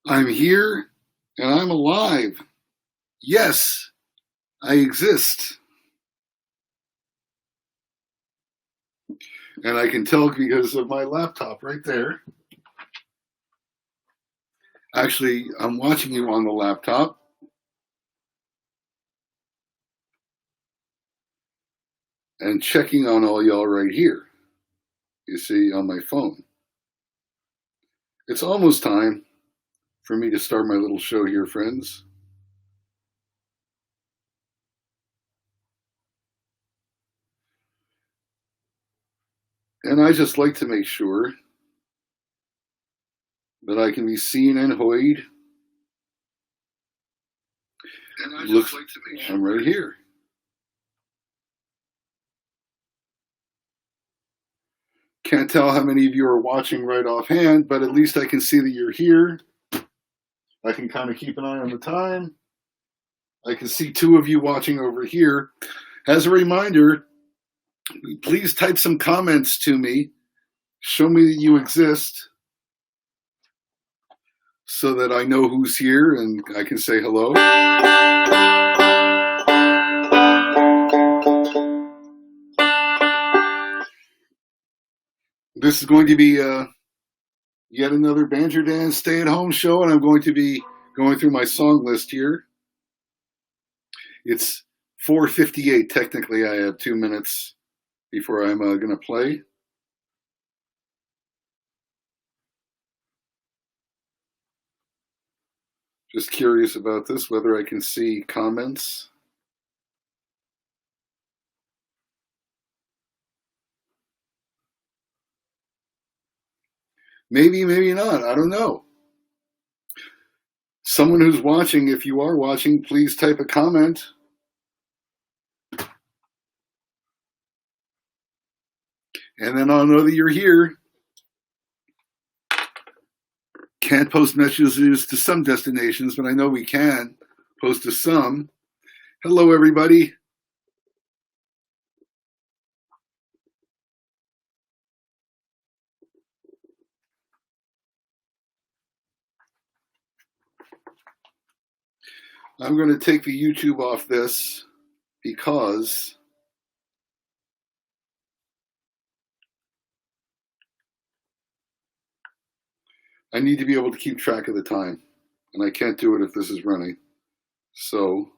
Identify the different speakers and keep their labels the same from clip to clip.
Speaker 1: I'm here and I'm alive. Yes, I exist. And I can tell because of my laptop right there. Actually, I'm watching you on the laptop. And checking on all y'all right here. You see, on my phone. It's almost time for me to start my little show here, friends. And I just like to make sure that I can be seen and hoid. And I just like to make sure I'm right here. Can't tell how many of you are watching right offhand, but at least I can see that you're here. I can kind of keep an eye on the time. I can see 2 of you watching over here. As a reminder, please type some comments to me. Show me that you exist so that I know who's here and I can say hello. This is going to be yet another BanjerDan's stay-at-home show, and I'm going to be going through my song list here. It's 4:58. Technically, I have 2 minutes before I'm going to play. Just curious about this, whether I can see comments. Maybe, maybe not. I don't know. Someone who's watching, if you are watching, please type a comment. And then I'll know that you're here. Can't post messages to some destinations, but I know we can post to some. Hello, everybody. I'm going to take the YouTube off this because I need to be able to keep track of the time, and I can't do it if this is running. So,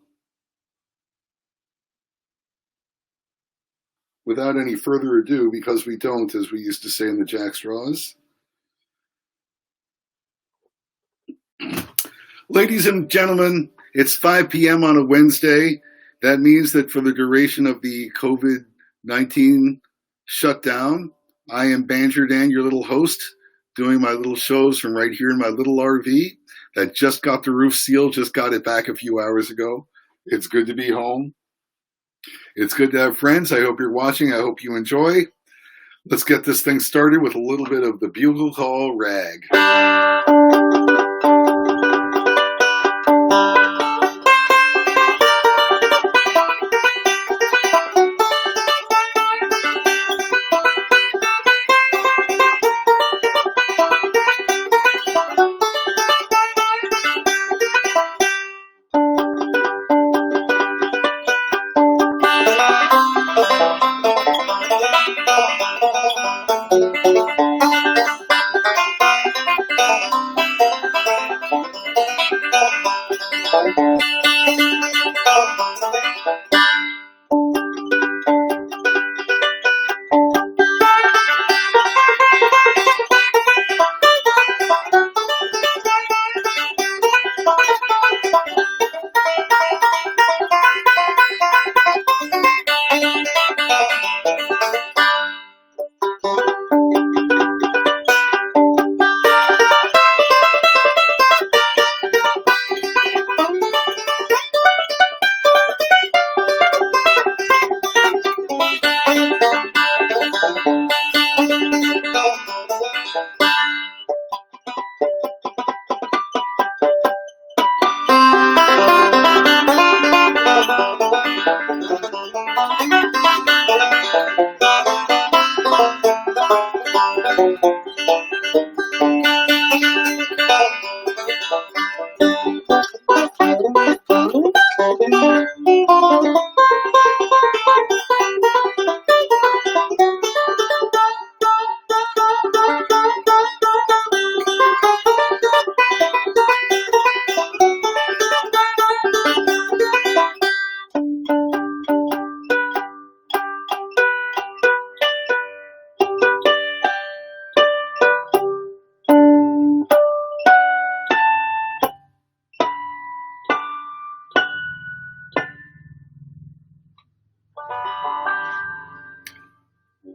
Speaker 1: without any further ado, because we don't, as we used to say in the Jackstraws. Ladies and gentlemen, it's 5 p.m. on a Wednesday. That means that for the duration of the COVID-19 shutdown, I am BanjerDan, your little host, doing my little shows from right here in my little RV that just got the roof sealed, just got it back a few hours ago. It's good to be home. It's good to have friends. I hope you're watching. I hope you enjoy. Let's get this thing started with a little bit of the Bugle Call Rag.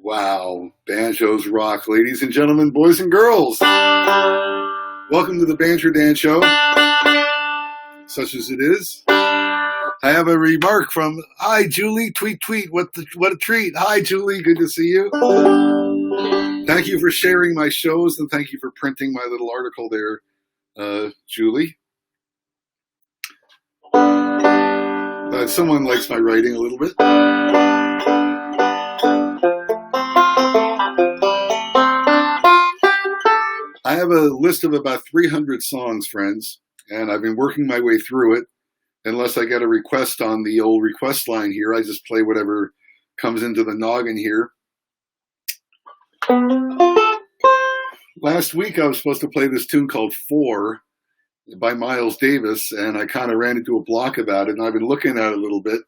Speaker 1: Wow, banjos rock, ladies and gentlemen, boys and girls. Welcome to the BanjerDan's show, such as it is. I have a remark from, hi, Julie, tweet, what a treat. Hi, Julie, good to see you. Thank you for sharing my shows, and thank you for printing my little article there, Julie. Someone likes my writing a little bit. I have a list of about 300 songs, friends, and I've been working my way through it. Unless I get a request on the old request line here, I just play whatever comes into the noggin here. Last week I was supposed to play this tune called 4 by Miles Davis, and I kind of ran into a block about it, and I've been looking at it a little bit.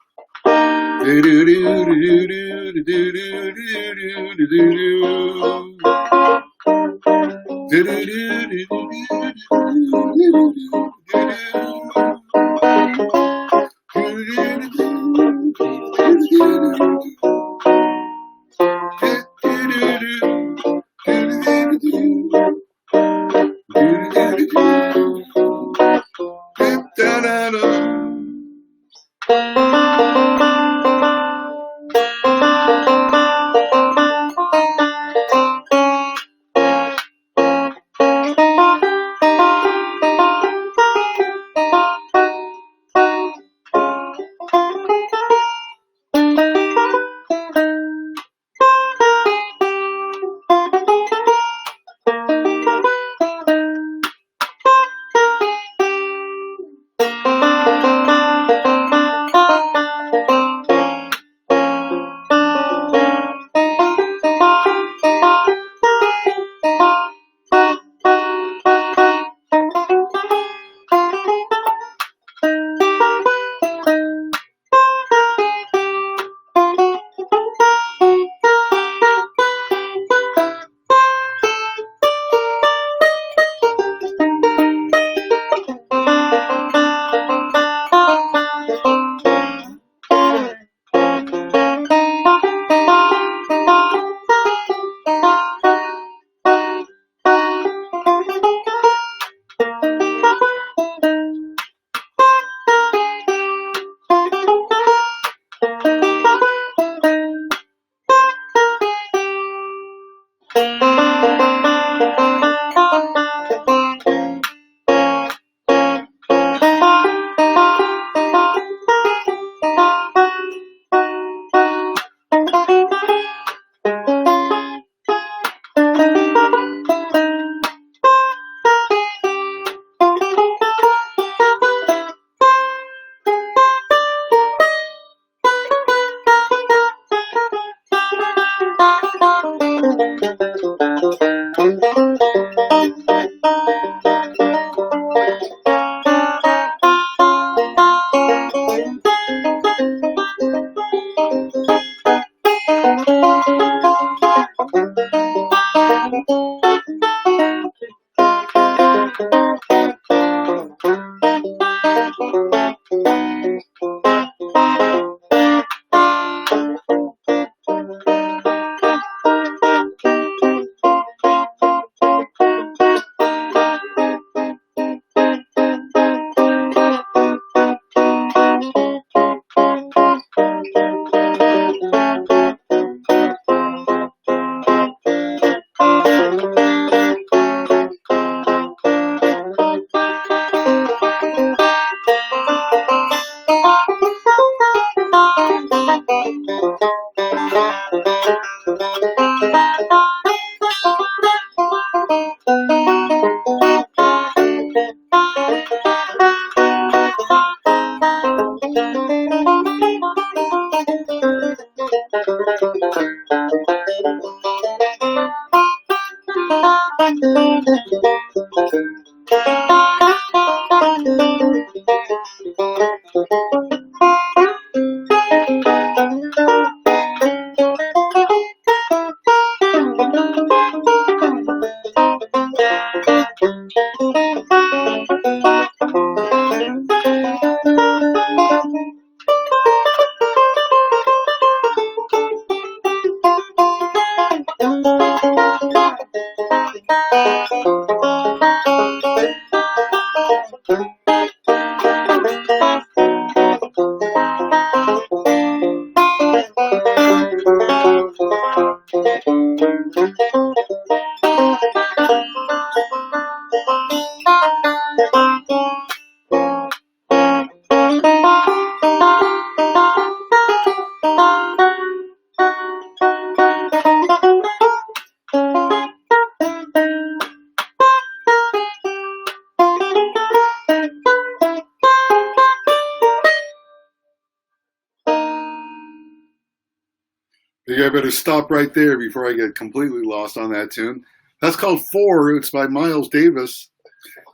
Speaker 1: I think I better stop right there before I get completely lost on that tune. That's called Four. It's by Miles Davis.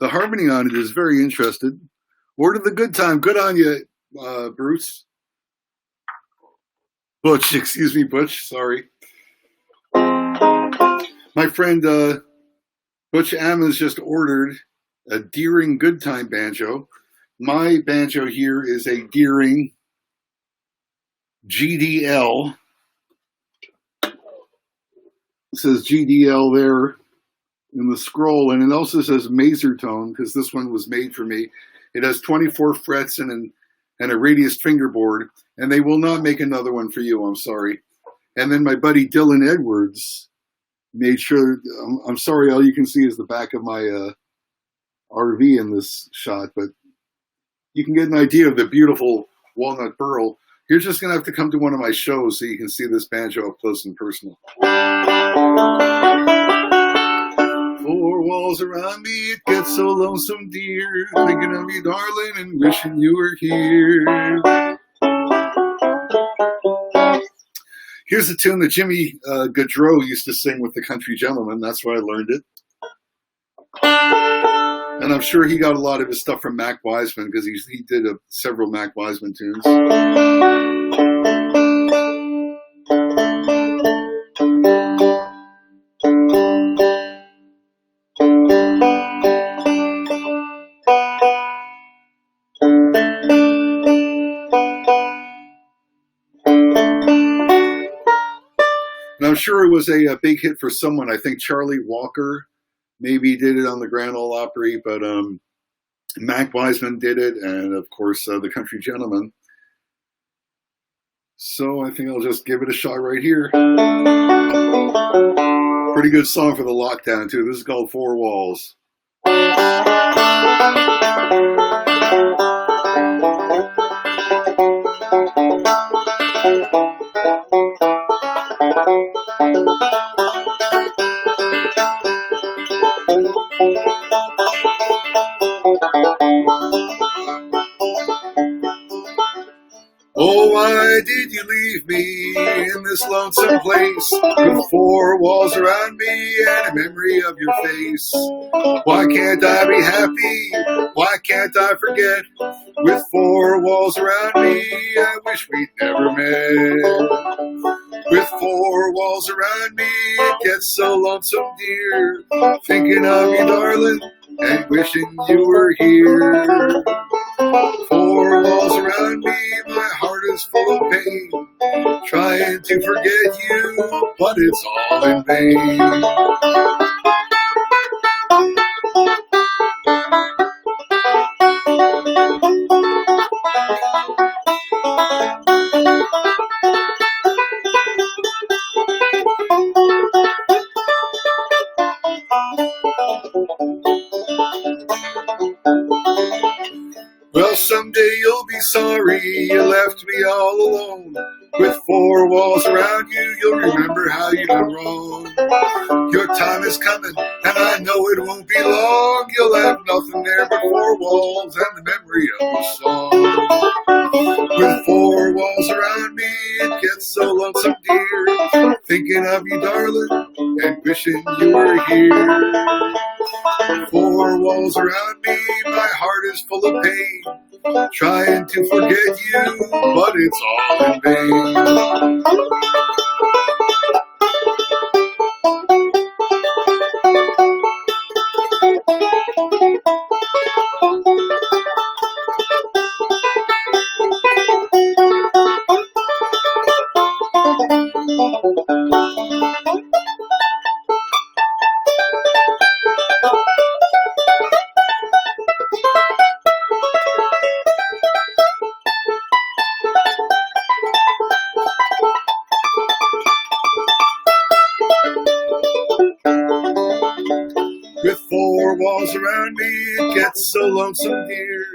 Speaker 1: The harmony on it is very interesting. Word of the good time. Good on you, Bruce. Butch, excuse me, Butch. Sorry. My friend Butch Ammons just ordered a Deering Good Time banjo. My banjo here is a Deering GDL. It says GDL there in the scroll, and it also says Mazer tone because this one was made for me. It has 24 frets and a radius fingerboard, and they will not make another one for you. I'm sorry. And then my buddy Dylan Edwards made sure. I'm sorry, all you can see is the back of my RV in this shot, but you can get an idea of the beautiful walnut burl. You're just going to have to come to one of my shows so you can see this banjo up close and personal. Four walls around me, it gets so lonesome, dear. Thinking of you, darling, and wishing you were here. Here's a tune that Jimmy Gaudreau used to sing with the Country Gentlemen. That's where I learned it. And I'm sure he got a lot of his stuff from Mac Wiseman because he did several Mac Wiseman tunes. And I'm sure it was a big hit for someone. I think Charlie Walker maybe did it on the Grand Ole Opry, but Mac Wiseman did it, and of course the Country Gentlemen. So I think I'll just give it a shot right here. Pretty good song for the lockdown too. This is called Four Walls. Oh, why did you leave me in this lonesome place with four walls around me and a memory of your face? Why can't I be happy? Why can't I forget? With four walls around me, I wish we'd never met. With four walls around me, it gets so lonesome, dear. Thinking of you, darling, and wishing you were here. Four walls around me, my heart is full of pain. Trying to forget you, but it's all in vain. Well, someday you'll be sorry you left me all alone. With four walls around you, you'll remember how you done wrong. Your time is coming, and I know it won't be long. You'll have nothing there but four walls and the memory of a song. With four walls around me, it gets so lonesome, dear. Thinking of you, darling, and wishing you were here. Four walls around me, my heart is full of pain. Trying to forget you, but it's all in vain. With four walls around me, it gets so lonesome here.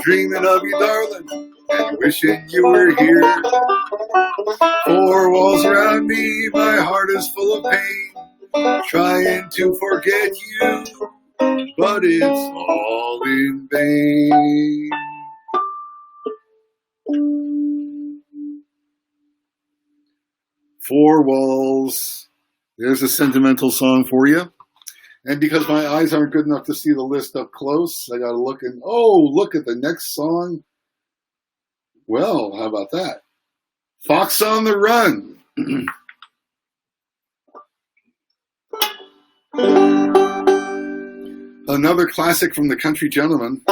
Speaker 1: Dreaming of you, darling, and wishing you were here. Four walls around me, my heart is full of pain. Trying to forget you, but it's all in vain. Four walls. There's a sentimental song for you. And because my eyes aren't good enough to see the list up close, I got to look and, look at the next song. Well, how about that? Fox on the Run. Another classic from the Country Gentlemen.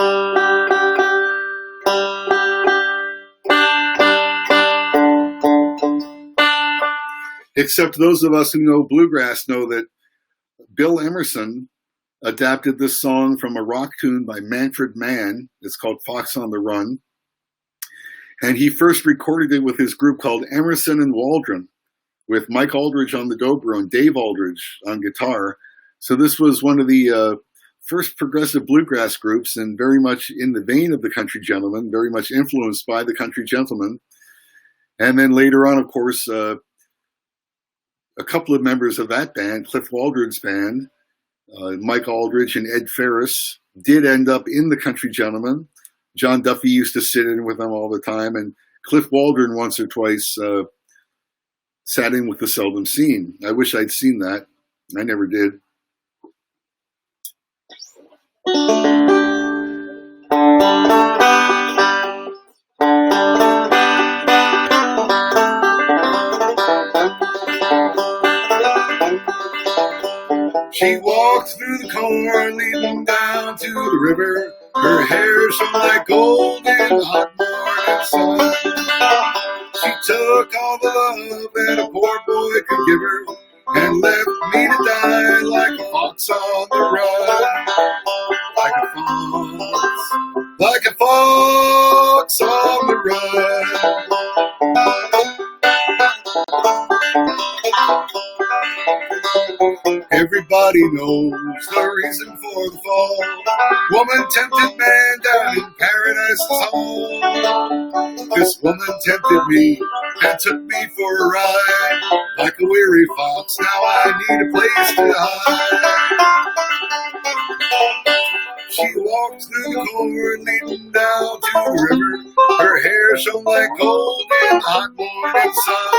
Speaker 1: Except those of us who know bluegrass know that Bill Emerson adapted this song from a rock tune by Manfred Mann. It's called Fox on the Run. And he first recorded it with his group called Emerson and Waldron, with Mike Aldridge on the dobro and Dave Aldridge on guitar. So this was one of the first progressive bluegrass groups, and very much in the vein of the Country Gentlemen, very much influenced by the Country Gentlemen. And then later on, of course, a couple of members of that band, Cliff Waldron's band, Mike Aldridge and Ed Ferris, did end up in the Country Gentlemen. John Duffy used to sit in with them all the time, and Cliff Waldron once or twice sat in with the Seldom Seen. I wish I'd seen that. I never did. She walked through the corn, leading down to the river. Her hair shone like gold in the hot morning sun. She took all the love that a poor boy could give her, and left me to die like a fox on the run. Like a fox on the run. Everybody knows the reason for the fall. Woman tempted man down in paradise's hall. This woman tempted me and took me for a ride. Like a weary fox, now I need a place to hide. She walked through the corn, leading down to the river. Her hair shone like gold in the hot morning sun.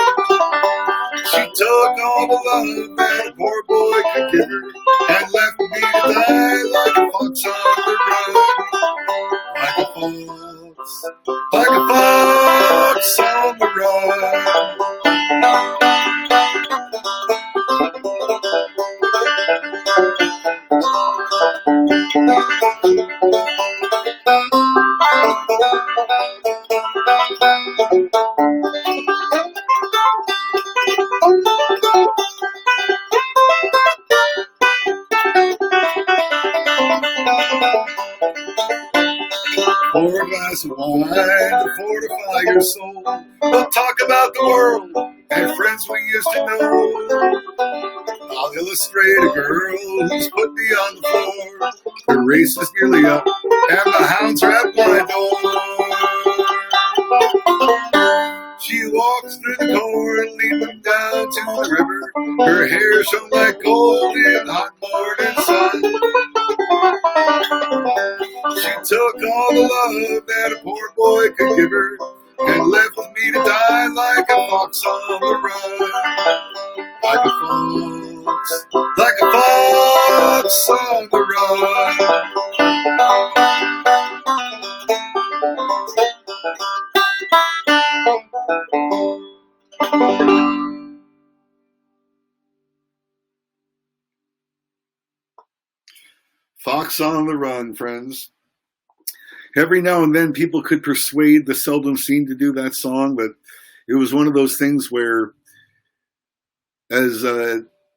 Speaker 1: She took all the love that a poor boy could give her, and left me to die like a fox on the run. Like a fox on the run. Pour a glass of wine to fortify your soul. We'll talk about the world and friends we used to know. I'll illustrate a girl who's put me on the floor. The race is nearly up and the hounds are at my door. She walks through the corn, leading down to the river. Her hair shone like gold in the hot morning sun. She took all the love that a poor boy could give her, and left me to die like a fox on the run. Like a fox on the run. Fox on the Run, friends. Every now and then people could persuade the Seldom Seen to do that song, but it was one of those things where, as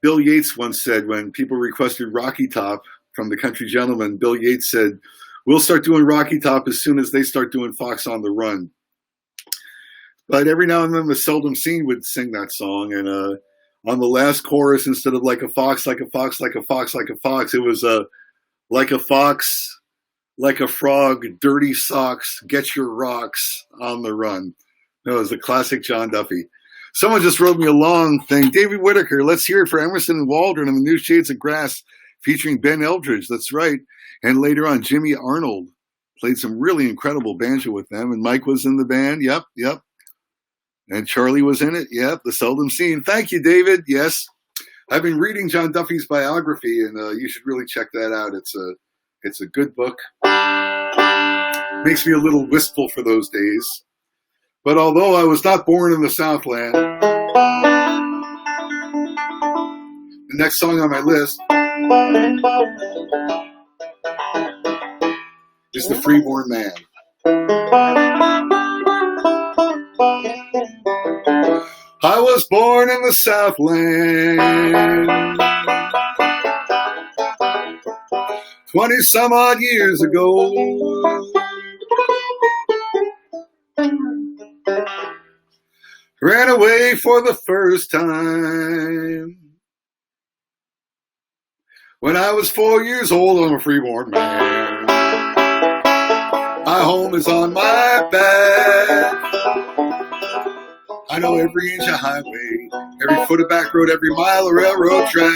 Speaker 1: Bill Yates once said when people requested Rocky Top from the Country Gentlemen, Bill Yates said, "We'll start doing Rocky Top as soon as they start doing Fox on the Run." But every now and then the Seldom Seen would sing that song, and on the last chorus, instead of like a fox, like a fox, like a fox, like a fox, it was like a fox, like a frog, dirty socks, get your rocks on the run. That was a classic John Duffy. Someone just wrote me a long thing. David Whitaker, let's hear it for Emerson and Waldron and the New Shades of Grass featuring Ben Eldridge. That's right. And later on, Jimmy Arnold played some really incredible banjo with them. And Mike was in the band. Yep. And Charlie was in it. Yep. The Seldom Seen. Thank you, David. Yes. I've been reading John Duffy's biography, and you should really check that out. It's a good book. Makes me a little wistful for those days. But although I was not born in the Southland, the next song on my list is The Freeborn Man. I was born in the Southland 20 some odd years ago. Ran away for the first time when I was 4 years old. I'm a freeborn man. My home is on my back. I know every inch of highway, every foot of back road, every mile of railroad track.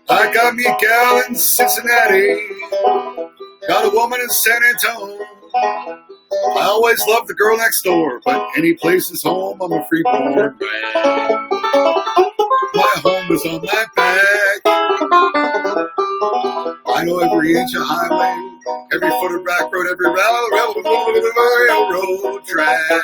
Speaker 1: I got me a gal in Cincinnati, got a woman in San Antonio. I always loved the girl next door, but any place is home. I'm a freeborn man. My home is on my back. I know every inch of highway, every foot of back road, every railroad track.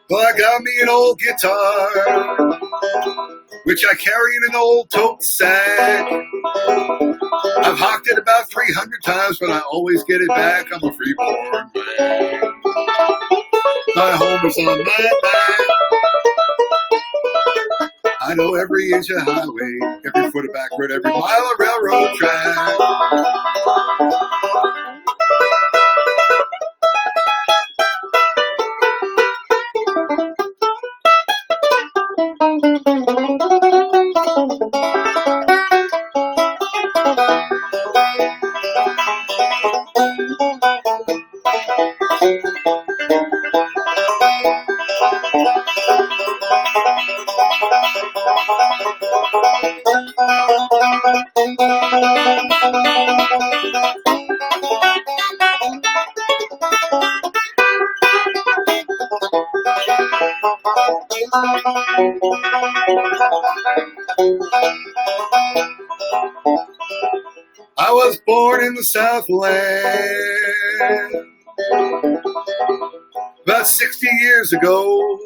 Speaker 1: Well, I got me an old guitar, which I carry in an old tote sack. I've hocked it about 300 times, but I always get it back. I'm a freeborn man. My home is on my back. I know every inch of highway, every foot of back road, every mile of railroad track. I was born in the Southland about 60 years ago.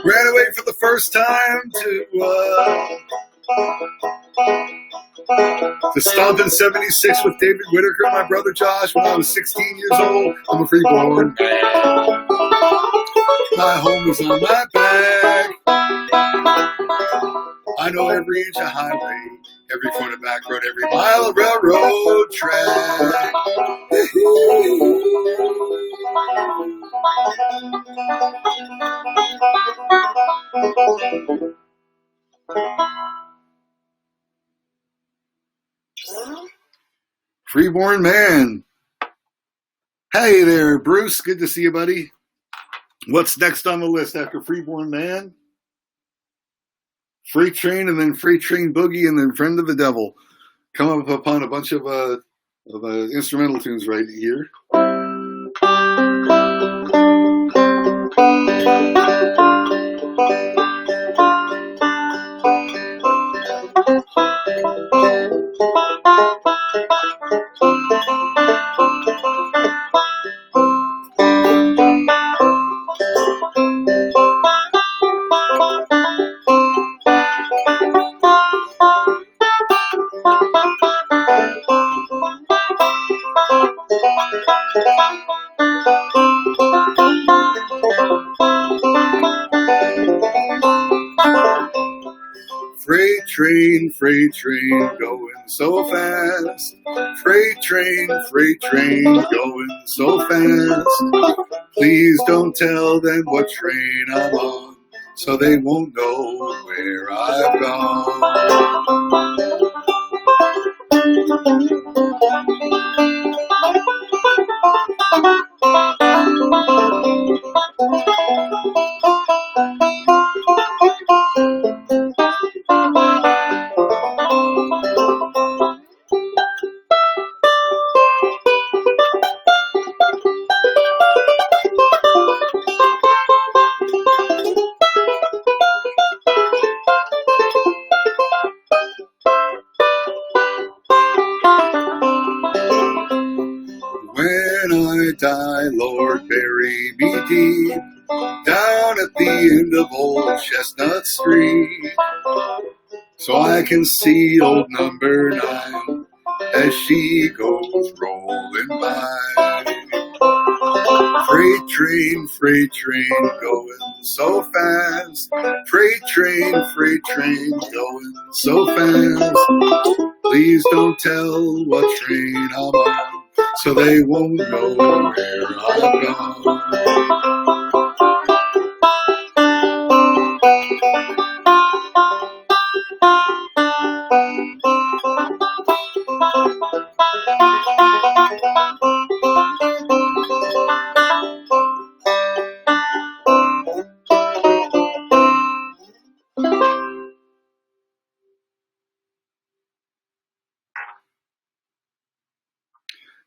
Speaker 1: Ran away for the first time to stomp in 76 with David Whitaker and my brother Josh when I was 16 years old. I'm a freeborn man. My home is on my back. I know every inch of highway, every foot of back road, every mile of railroad track. Freeborn man. Hey there, Bruce. Good to see you, buddy. What's next on the list after Freeborn Man? Freight Train, and then Freight Train Boogie, and then Friend of the Devil. Come up upon a bunch of the instrumental tunes right here. Freight train going so fast. Freight train going so fast. Please don't tell them what train I'm on, so they won't know where I've gone. Die, Lord, bury me deep down at the end of Old Chestnut Street, so I can see old number 9 as she goes rolling by. Freight train going so fast. Freight train going so fast. Please don't tell what train I'm on, so they won't know where I've gone.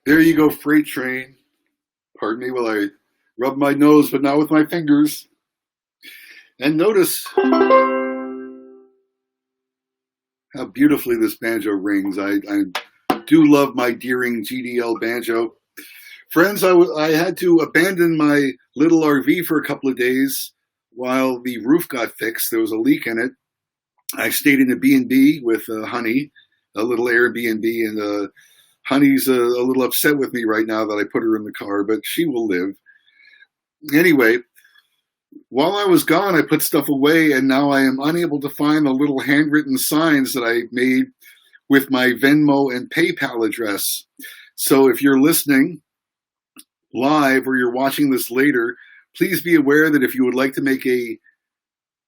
Speaker 1: There you go, Freight Train. Pardon me while I rub my nose, but not with my fingers. And notice how beautifully this banjo rings. I do love my Deering GDL banjo. Friends, I had to abandon my little RV for a couple of days while the roof got fixed. There was a leak in it. I stayed in a B&B with Honey, a little Airbnb, and Honey's a little upset with me right now that I put her in the car, but she will live. Anyway, while I was gone, I put stuff away, and now I am unable to find the little handwritten signs that I made with my Venmo and PayPal address. So if you're listening live or you're watching this later, please be aware that if you would like to make a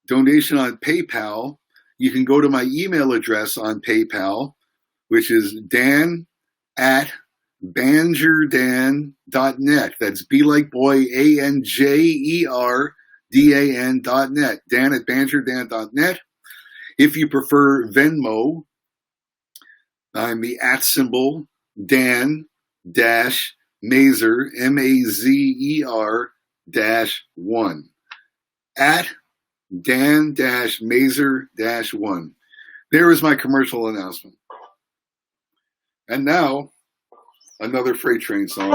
Speaker 1: donation on PayPal, you can go to my email address on PayPal, which is dan@BanjerDan.net. That's B like boy, ANJERDAN.net. Dan@BanjerDan.net. If you prefer Venmo, I'm the @ Dan Mazer, MAZER -1. Dan Mazer -1. There is my commercial announcement. And now, another Freight Train song.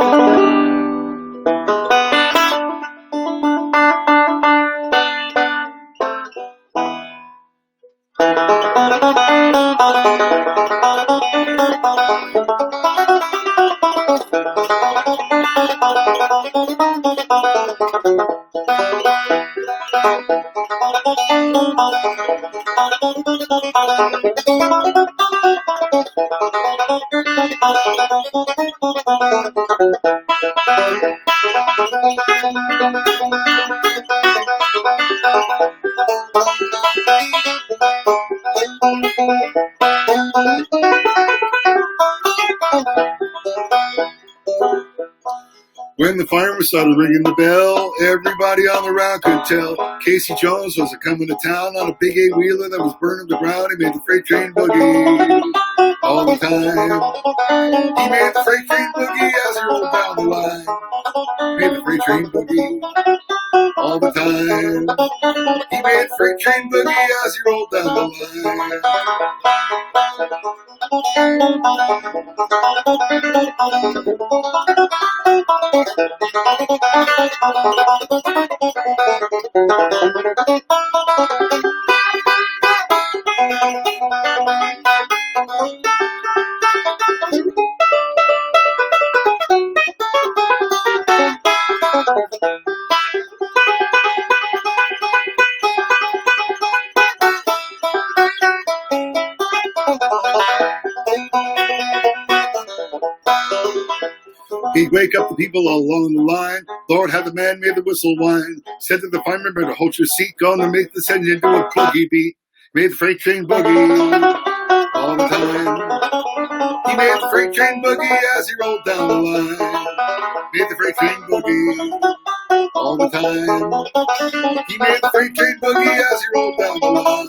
Speaker 1: When the fireman started ringing the bell, everybody on the route could tell Casey Jones was coming to town on a big 8-wheeler that was burning the ground. He made the freight train boogie. all the time. He made the freight train boogie as he rolled down the line. Made the freight train boogie all the time. He made the freight train boogie as he rolled down the line. He'd wake up the people all along the line. Lord, how the man made the whistle whine. Said to the fireman, better hold your seat. Gonna make this engine do a boogie beat. Made the freight train boogie all the time. He made the freight train boogie as he rolled down the line. Made the freight train boogie all the time. He made the freight train boogie as he rolled down the line.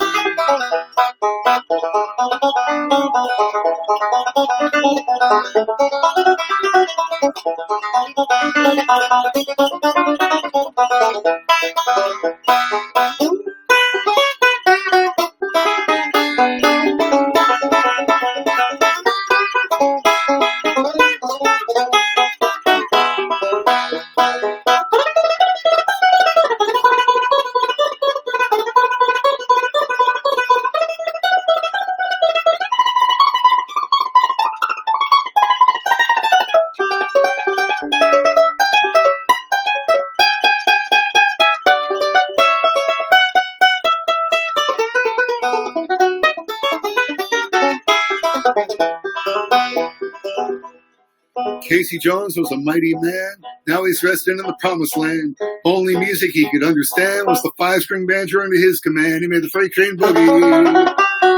Speaker 1: Casey Jones was a mighty man. Now he's resting in the promised land. Only music he could understand was the 5-string banjo under his command. He made the freight train boogie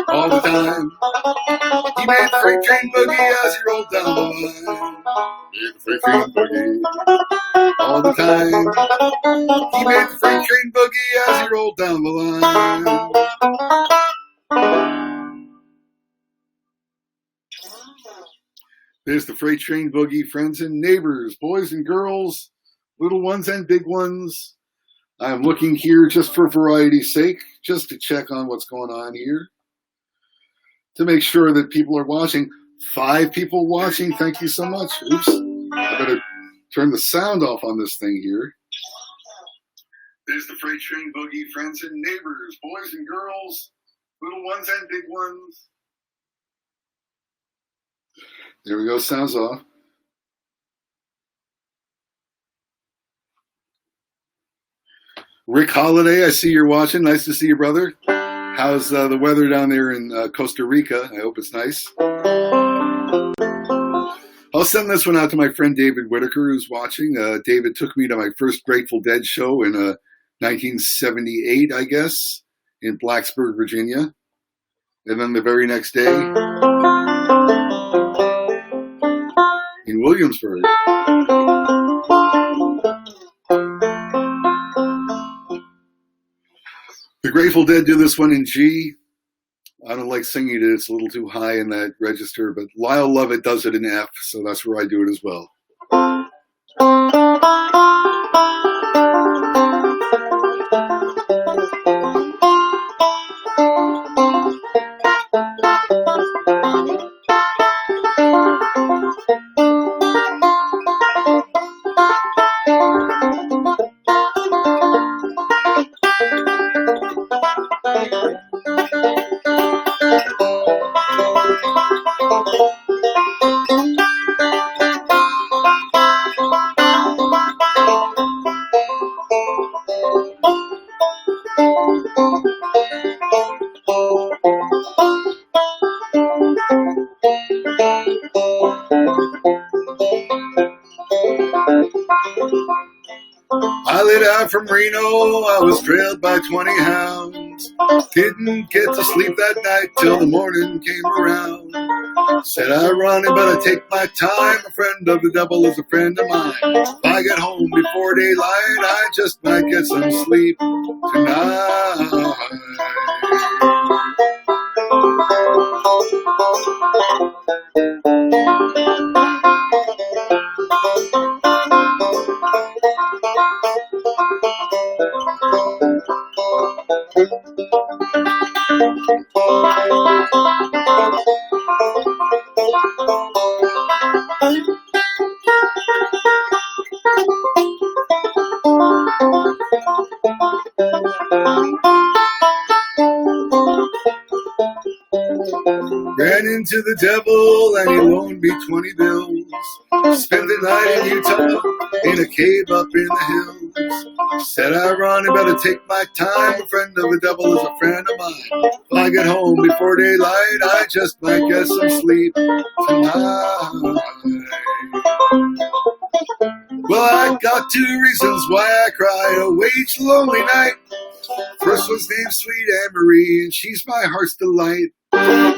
Speaker 1: all the time. He made the freight train boogie as he rolled down the line. Made the freight train boogie all the time. He made the freight train boogie as he rolled down the line. There's the freight train boogie, friends and neighbors, boys and girls, little ones and big ones. I'm looking here just for variety's sake, just to check on what's going on here, to make sure that people are watching. 5 people watching, thank you so much. Oops, I better turn the sound off on this thing here. There's the freight train boogie, friends and neighbors, boys and girls, little ones and big ones. There we go, sounds off. Rick Holiday, I see you're watching. Nice to see you, brother. How's the weather down there in Costa Rica? I hope it's nice. I'll send this one out to my friend David Whitaker, who's watching. David took me to my first Grateful Dead show in 1978, I guess, in Blacksburg, Virginia. And then the very next day in Williamsburg. The Grateful Dead do this one in G. I don't like singing it. It's a little too high in that register, but Lyle Lovett does it in F, so that's where I do it as well. I lit out from Reno, I was trailed by 20 hounds. Didn't get to sleep that night till the morning came around. Said I run it, but I take my time. A friend of the devil is a friend of mine. If I get home before daylight, I just might get some sleep tonight. into the devil and he loaned me 20 bills. Spent the night in Utah in a cave up in the hills. Said I run and better take my time. A friend of the devil is a friend of mine. If I get home before daylight, I just might get some sleep tonight. Well, I got 2 reasons why I cry away each lonely night. First one's named Sweet Anne Marie, and she's my heart's delight.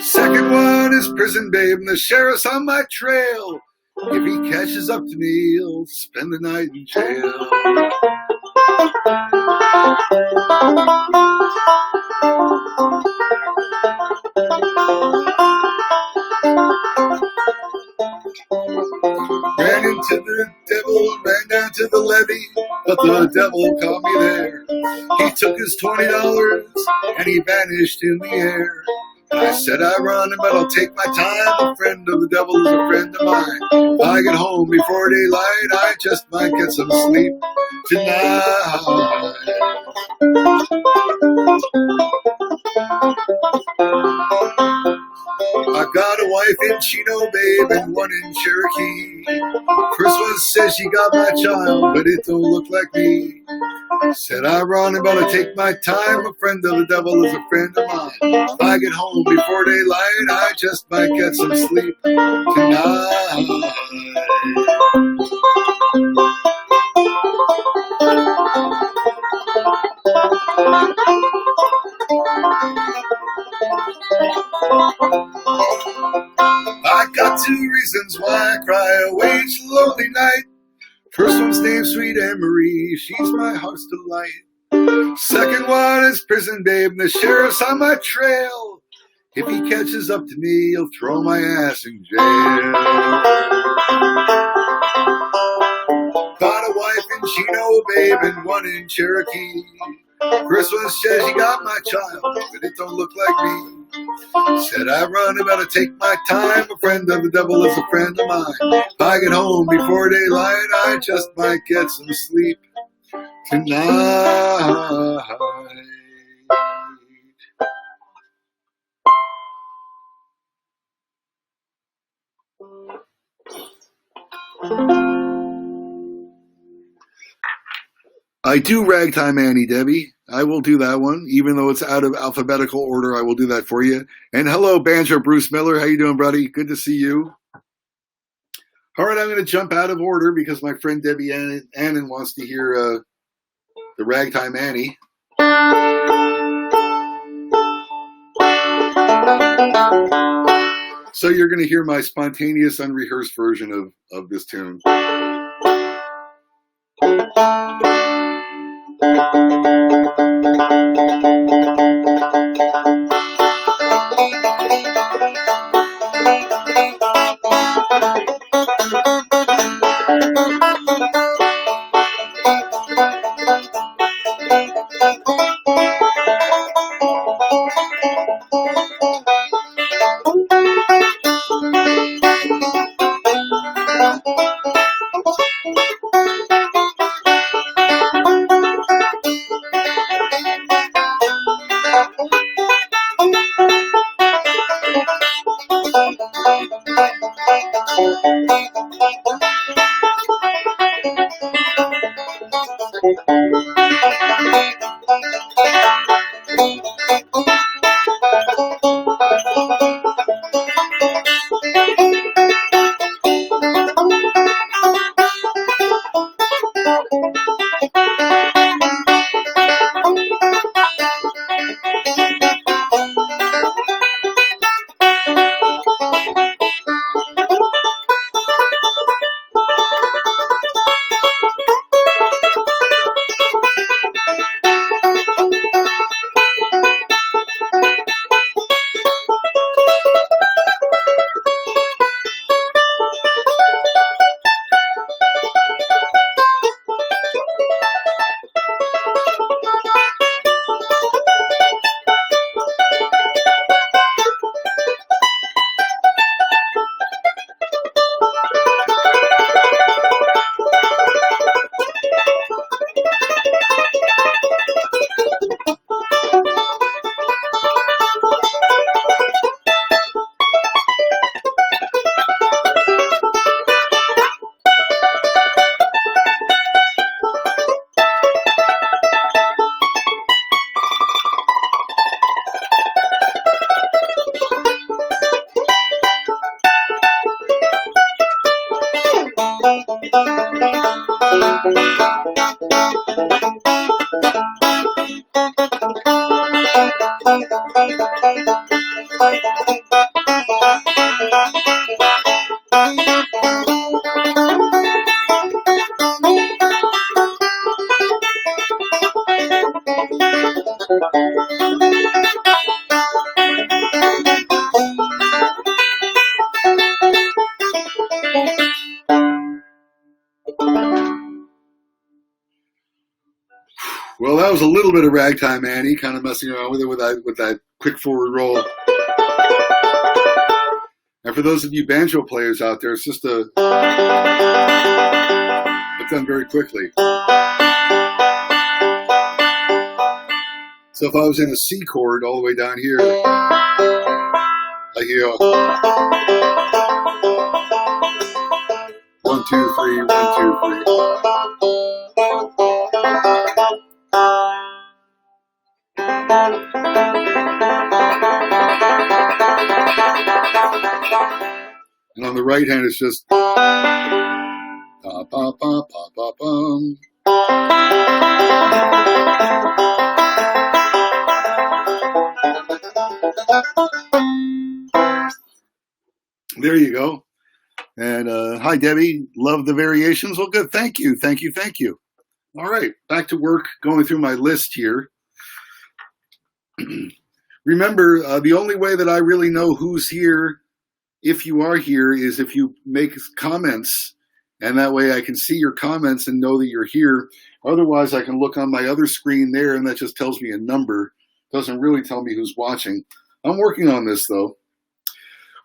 Speaker 1: Second one is Prison Babe, and the sheriff's on my trail. If he catches up to me, he'll spend the night in jail. Ran into the devil, ran down to the levee, but the devil caught me there. He took his $20 and he vanished in the air. And I said I run, but I'll take my time. A friend of the devil is a friend of mine. If I get home before daylight, I just might get some sleep tonight. I've got a wife in Chino, babe, and one in Cherokee. First one says she got my child, but it don't look like me. Said I run and better take my time. A friend of the devil is a friend of mine. If I get home before daylight, I just might get some sleep tonight. I got 2 reasons why I cry away each lonely night. First one's named Sweet Anne Marie, she's my heart's delight. Second one is Prison Babe, and the sheriff's on my trail. If he catches up to me, he'll throw my ass in jail. Got a wife in Chino, babe, and one in Cherokee. First one says she got my child, but it don't look like me. Said I run, about to take my time. A friend of the devil is a friend of mine. If I get home before daylight, I just might get some sleep tonight. I do Ragtime Auntie, Debbie. I will do that one. Even though it's out of alphabetical order, I will do that for you. And hello, Banjo Bruce Miller. How you doing, buddy? Good to see you. All right, I'm going to jump out of order because my friend Debbie Annan wants to hear the Ragtime Auntie. So you're going to hear my spontaneous, unrehearsed version of this tune. Well, that was a little bit of Ragtime Auntie, kind of messing around with it with that quick forward roll. And for those of you banjo players out there, it's just it's done very quickly. So if I was in a C chord all the way down here, I hear 1, 2, 3, 1, 2, 3. And on the right hand, it's just pa pa pa pa pa bum. There you go. And hi, Debbie. Love the variations. Well, good. Thank you. Thank you. Thank you. All right. Back to work. Going through my list here. Remember, the only way that I really know who's here, if you are here, is if you make comments. And that way I can see your comments and know that you're here. Otherwise, I can look on my other screen there, and that just tells me a number. Doesn't really tell me who's watching. I'm working on this, though.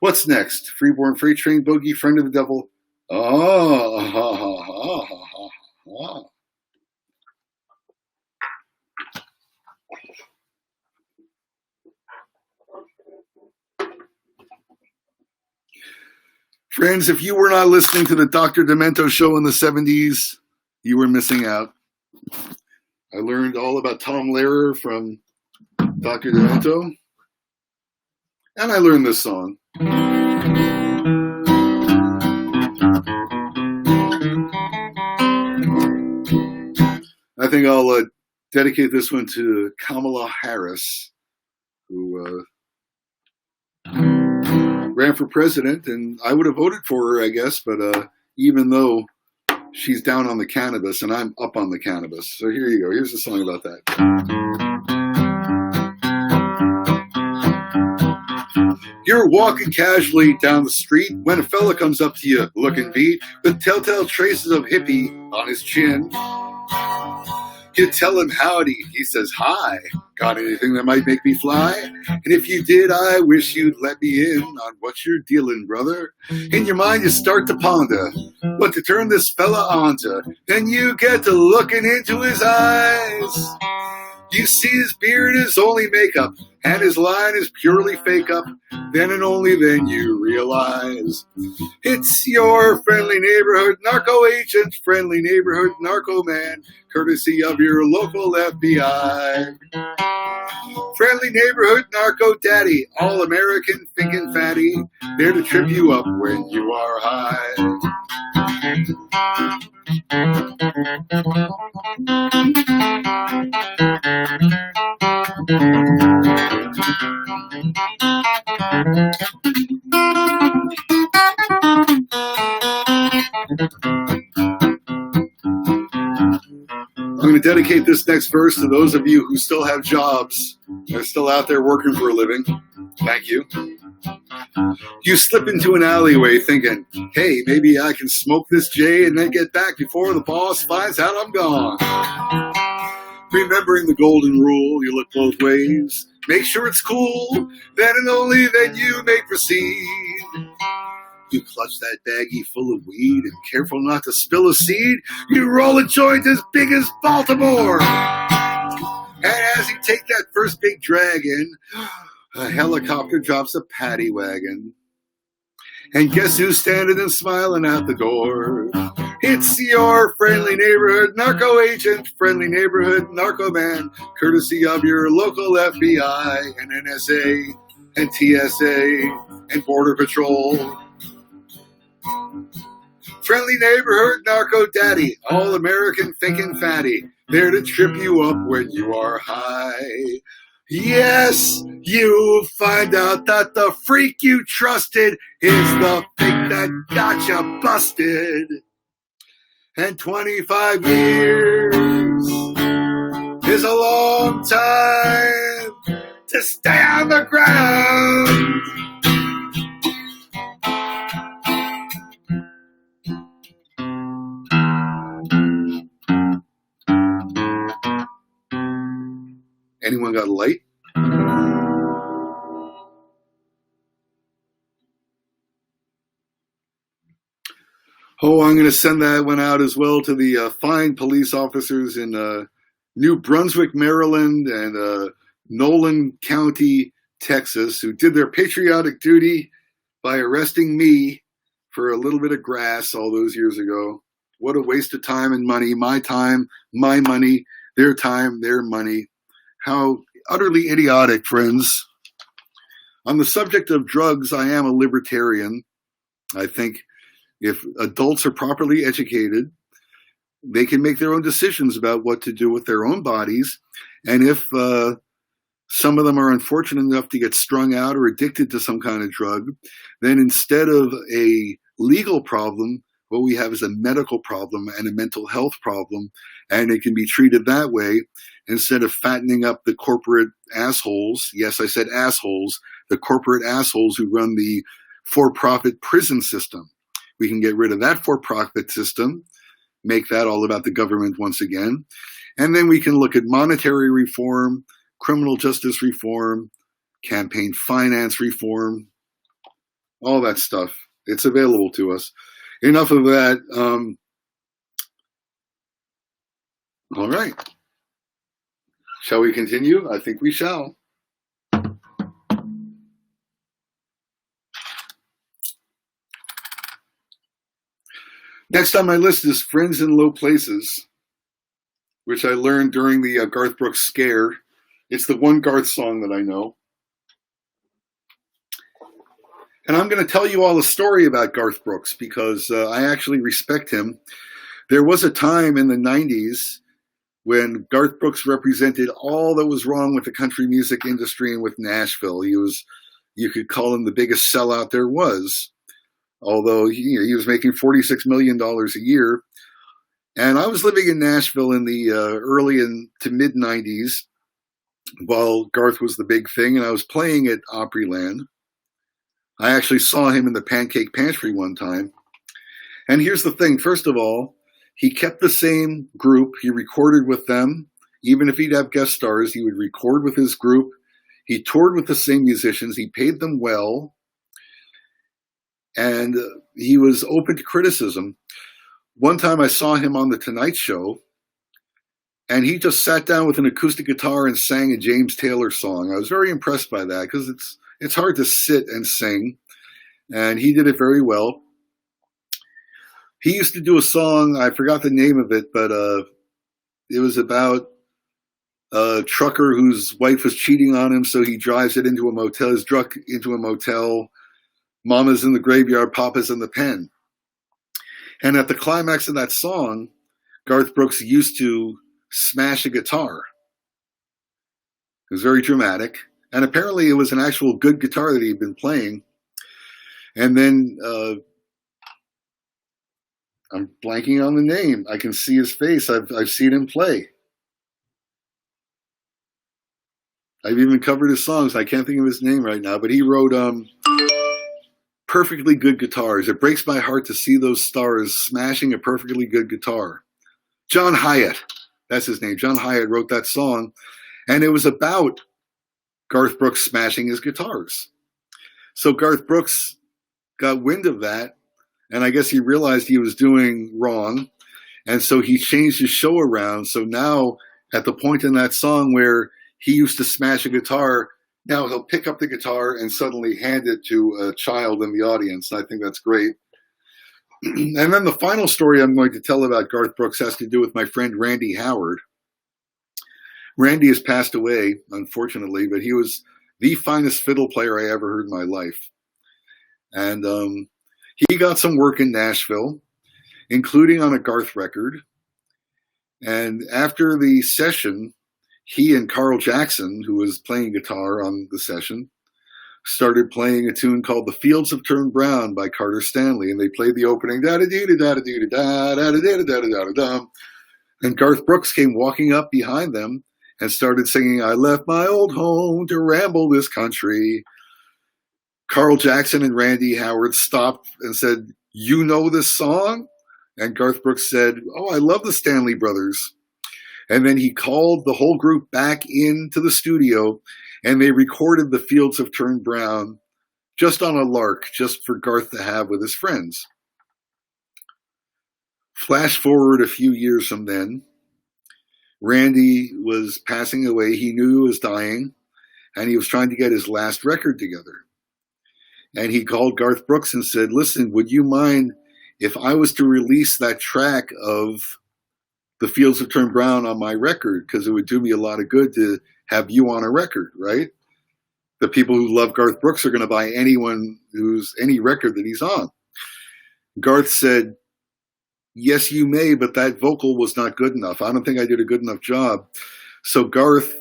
Speaker 1: What's next? Freeborn Freight Train Boogie, Friend of the Devil. Oh, ha, ha, ha, ha, ha, ha. Friends, if you were not listening to the Dr. Demento show in the 70s, you were missing out. I learned all about Tom Lehrer from Dr. Demento. And I learned this song. I think I'll dedicate this one to Kamala Harris, who ran for president, and I would have voted for her, I guess, but even though she's down on the cannabis and I'm up on the cannabis. So here you go. Here's a song about that. You're walking casually down the street when a fella comes up to you looking beat with telltale traces of hippie on his chin. You tell him howdy. He says hi. Got anything that might make me fly? And if you did, I wish you'd let me in on what you're dealing, brother. In your mind, you start to ponder what to turn this fella onto. Then you get to looking into his eyes. You see his beard is only makeup, and his line is purely fake up. Then and only then you realize it's your friendly neighborhood narco agent, friendly neighborhood narco man, courtesy of your local FBI. Friendly neighborhood narco daddy, all-American thinking fatty, there to trip you up when you are high. I'm going to dedicate this next verse to those of you who still have jobs, are still out there working for a living. Thank you. You slip into an alleyway thinking, hey, maybe I can smoke this J and then get back before the boss finds out I'm gone. Remembering the golden rule, you look both ways. Make sure it's cool, then and only then you may proceed. You clutch that baggie full of weed and careful not to spill a seed, you roll a joint as big as Baltimore. And as you take that first big drag in, a helicopter drops a paddy wagon. And guess who's standing and smiling at the door? It's your friendly neighborhood narco agent, friendly neighborhood narco man, courtesy of your local FBI and NSA and TSA and Border Patrol. Friendly neighborhood narco daddy, all American thinking fatty, there to trip you up when you are high. Yes, you find out that the freak you trusted is the fake that got you busted. And 25 years is a long time to stay on the ground. Anyone got a light? Oh, I'm going to send that one out as well to the fine police officers in New Brunswick, Maryland, and Nolan County, Texas, who did their patriotic duty by arresting me for a little bit of grass all those years ago. What a waste of time and money. My time, my money, their time, their money. How utterly idiotic, friends. On the subject of drugs, I am a libertarian. I think if adults are properly educated, they can make their own decisions about what to do with their own bodies. And if some of them are unfortunate enough to get strung out or addicted to some kind of drug, then instead of a legal problem, what we have is a medical problem and a mental health problem, and it can be treated that way instead of fattening up the corporate assholes. Yes, I said assholes, the corporate assholes who run the for-profit prison system. We can get rid of that for-profit system, make that all about the government once again, and then we can look at monetary reform, criminal justice reform, campaign finance reform, all that stuff. It's available to us. Enough of that. All right. Shall we continue? I think we shall. Next on my list is Friends in Low Places, which I learned during the Garth Brooks scare. It's the one Garth song that I know. And I'm going to tell you all a story about Garth Brooks because I actually respect him. There was a time in the 90s when Garth Brooks represented all that was wrong with the country music industry and with Nashville. He was, you could call him the biggest sellout there was, although he was making $46 million a year. And I was living in Nashville in the early to mid 90s while Garth was the big thing, and I was playing at Opryland. I actually saw him in the Pancake Pantry one time. And here's the thing. First of all, he kept the same group. He recorded with them. Even if he'd have guest stars, he would record with his group. He toured with the same musicians. He paid them well. And he was open to criticism. One time I saw him on The Tonight Show, and he just sat down with an acoustic guitar and sang a James Taylor song. I was very impressed by that because it's hard to sit and sing, and he did it very well. He used to do a song, I forgot the name of it, but it was about a trucker whose wife was cheating on him, so he drives it into a motel, his truck into a motel. Mama's in the graveyard, Papa's in the pen. And at the climax of that song, Garth Brooks used to smash a guitar. It was very dramatic. And apparently it was an actual good guitar that he'd been playing. And then I'm blanking on the name. I can see his face. I've seen him play. I've even covered his songs. I can't think of his name right now, but he wrote perfectly good guitars. It breaks my heart to see those stars smashing a perfectly good guitar. John Hyatt, that's his name. John Hyatt wrote that song, and it was about Garth Brooks smashing his guitars. So Garth Brooks got wind of that, and I guess he realized he was doing wrong, and so he changed his show around. So now, at the point in that song where he used to smash a guitar, now he'll pick up the guitar and suddenly hand it to a child in the audience. I think that's great. And then the final story I'm going to tell about Garth Brooks has to do with my friend Randy Howard. Randy has passed away, unfortunately, but he was the finest fiddle player I ever heard in my life. And he got some work in Nashville. including on a Garth record. And after the session, he and Carl Jackson, who was playing guitar on the session, started playing a tune called The Fields Have Turned Brown by Carter Stanley. And they played the opening, da-da-dee-da-da-da-da-da-da-da-da-da-da. And Garth Brooks came walking up behind them and started singing, I left my old home to ramble this country. Carl Jackson and Randy Howard stopped and said, you know this song? And Garth Brooks said, oh, I love the Stanley Brothers. And then he called the whole group back into the studio, and they recorded The Fields Have Turned Brown just on a lark, just for Garth to have with his friends. Flash forward a few years from then, Randy was passing away. He knew he was dying, and he was trying to get his last record together. And he called Garth Brooks and said, listen, would you mind if I was to release that track of The Fields Have Turned Brown on my record? Because it would do me a lot of good to have you on a record, right? The people who love Garth Brooks are going to buy any record that he's on. Garth said, yes, you may, but that vocal was not good enough. I don't think I did a good enough job. So Garth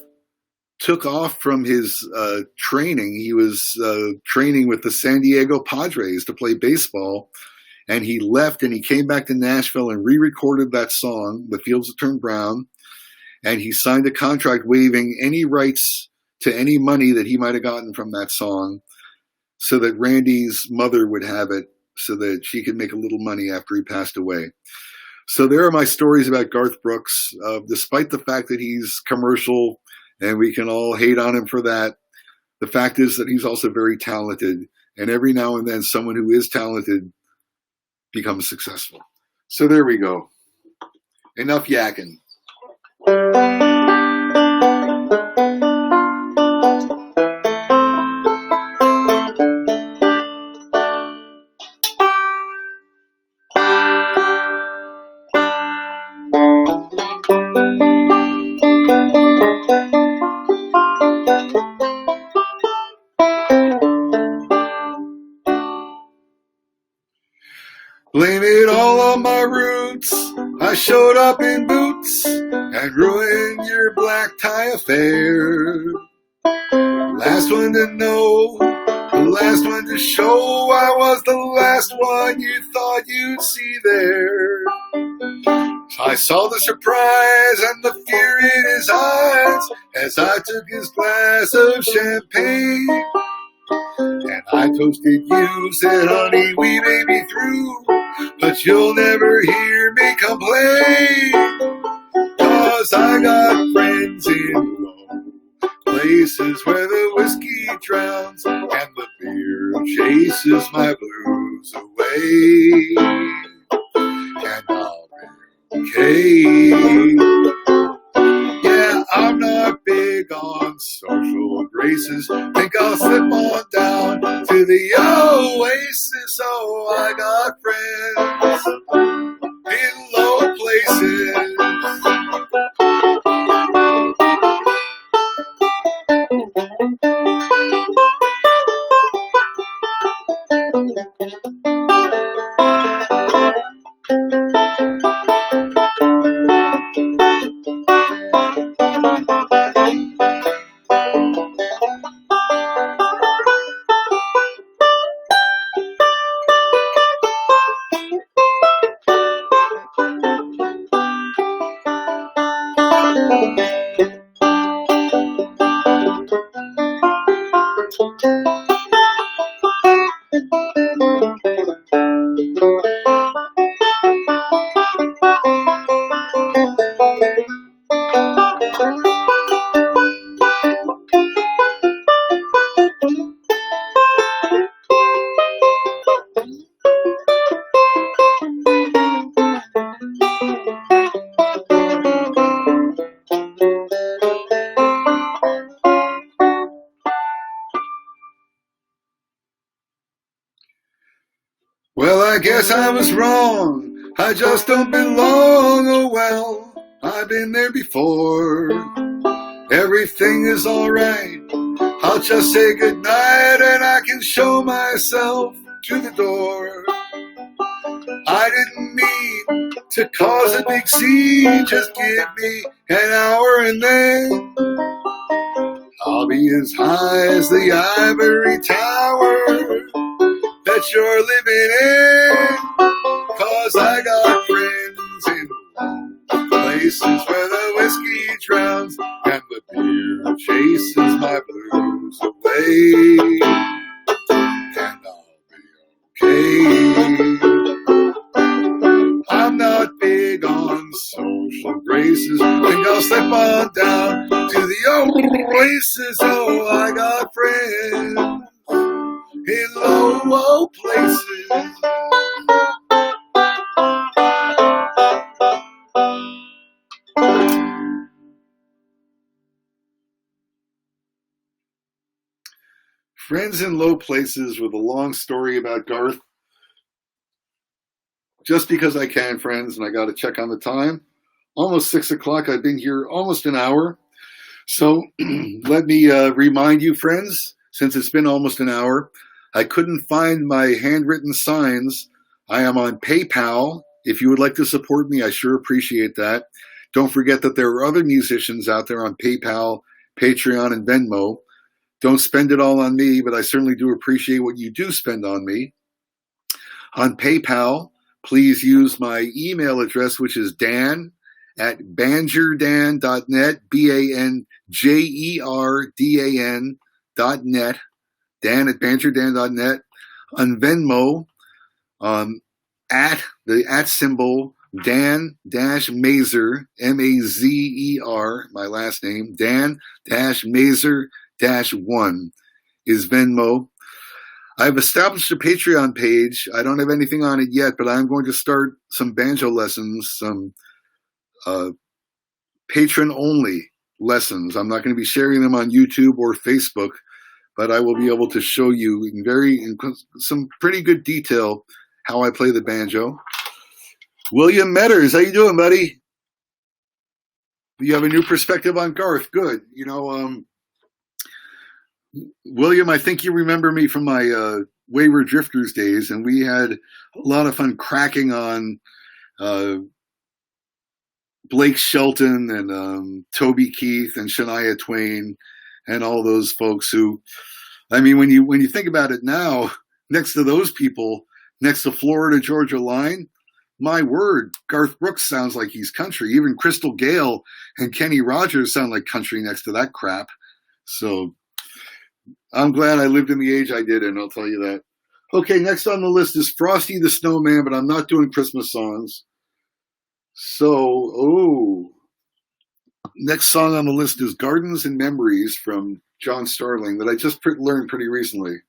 Speaker 1: took off from his training. He was training with the San Diego Padres to play baseball. And he left and he came back to Nashville and re-recorded that song, The Fields Have Turned Brown. And he signed a contract waiving any rights to any money that he might have gotten from that song so that Randy's mother would have it so that she could make a little money after he passed away. So there are my stories about Garth Brooks. Despite the fact that he's commercial and we can all hate on him for that, the fact is that he's also very talented. And every now and then someone who is talented becomes successful. So there we go. Enough yakking. Blame it all on my roots. I showed up in boots and ruined your black tie affair. Last one to know, the last one to show. I was the last one you thought you'd see there. I saw the surprise and the fear in his eyes as I took his glass of champagne. And I toasted you, said, honey, we may be through, but you'll never hear me complain. 'Cause I got friends in low places where the whiskey drowns and the beer chases my blues away. And I'll be okay. Yeah, I'm not big on social graces. Think I'll slip on down to the oasis. Oh, I got friends in low places. Well, I guess I was wrong. I just don't belong. Oh well, I've been there before. Everything is alright. I'll just say goodnight and I can show myself to the door. I didn't mean to cause a big scene. Just give me an hour and then I'll be as high as the ivory tower that you're living in. 'Cause I got friends in places where the whiskey drowns and the beer chases my blues away. And I'll be okay. I'm not big on social graces. Think I'll slip on down to the oasis. Oh, I got friends in low places. Friends in Low Places with a long story about Garth. Just because I can, friends, and I got to check on the time. Almost 6 o'clock. I've been here almost an hour. So let me remind you, friends, since it's been almost an hour, I couldn't find my handwritten signs. I am on PayPal. If you would like to support me, I sure appreciate that. Don't forget that there are other musicians out there on PayPal, Patreon, and Venmo. Don't spend it all on me, but I certainly do appreciate what you do spend on me. On PayPal, please use my email address, which is dan@banjerdan.net, BANJERDAN.net, dan@banjerdan.net. On Venmo, at the symbol, Dan-Mazer, M-A-Z-E-R, my last name, Dan-Mazer-1 is Venmo. I've established a Patreon page. I don't have anything on it yet, but I'm going to start some banjo lessons, some patron-only lessons. I'm not going to be sharing them on YouTube or Facebook, but I will be able to show you in some pretty good detail how I play the banjo. William Metters, how you doing, buddy? You have a new perspective on Garth. Good. You know, William, I think you remember me from my Wayward Drifters days, and we had a lot of fun cracking on Blake Shelton and Toby Keith and Shania Twain and all those folks who, I mean, when you think about it now, next to those people, next to Florida Georgia Line, my word, Garth Brooks sounds like he's country. Even Crystal Gale and Kenny Rogers sound like country next to that crap. So I'm glad I lived in the age I did, and I'll tell you that. Okay, next on the list is Frosty the Snowman, but I'm not doing Christmas songs. So, next song on the list is Gardens and Memories from John Starling that I just learned pretty recently.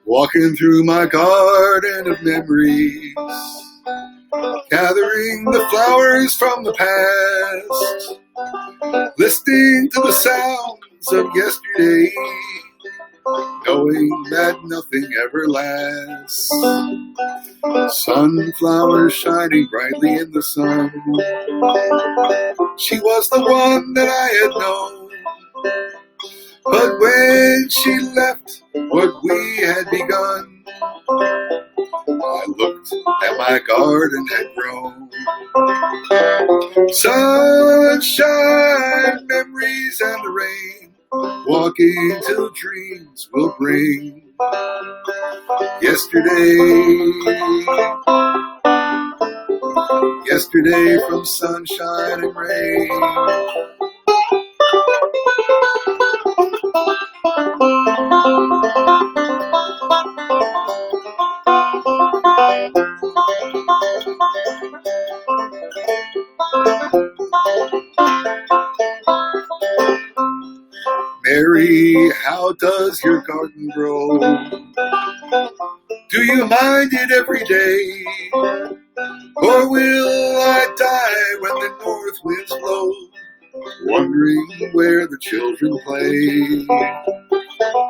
Speaker 1: Walking through my garden of memories, gathering the flowers from the past, listening to the sounds of yesterday, knowing that nothing ever lasts. Sunflowers shining brightly in the sun. She was the one that I had known. But when she left what we had begun, I looked and my garden had grown. Sunshine, memories, and the rain, walking till dreams will bring. Yesterday from sunshine and rain. Mary, how does your garden grow? Do you mind it every day? Or will I die when the north winds blow? Wondering where the children play.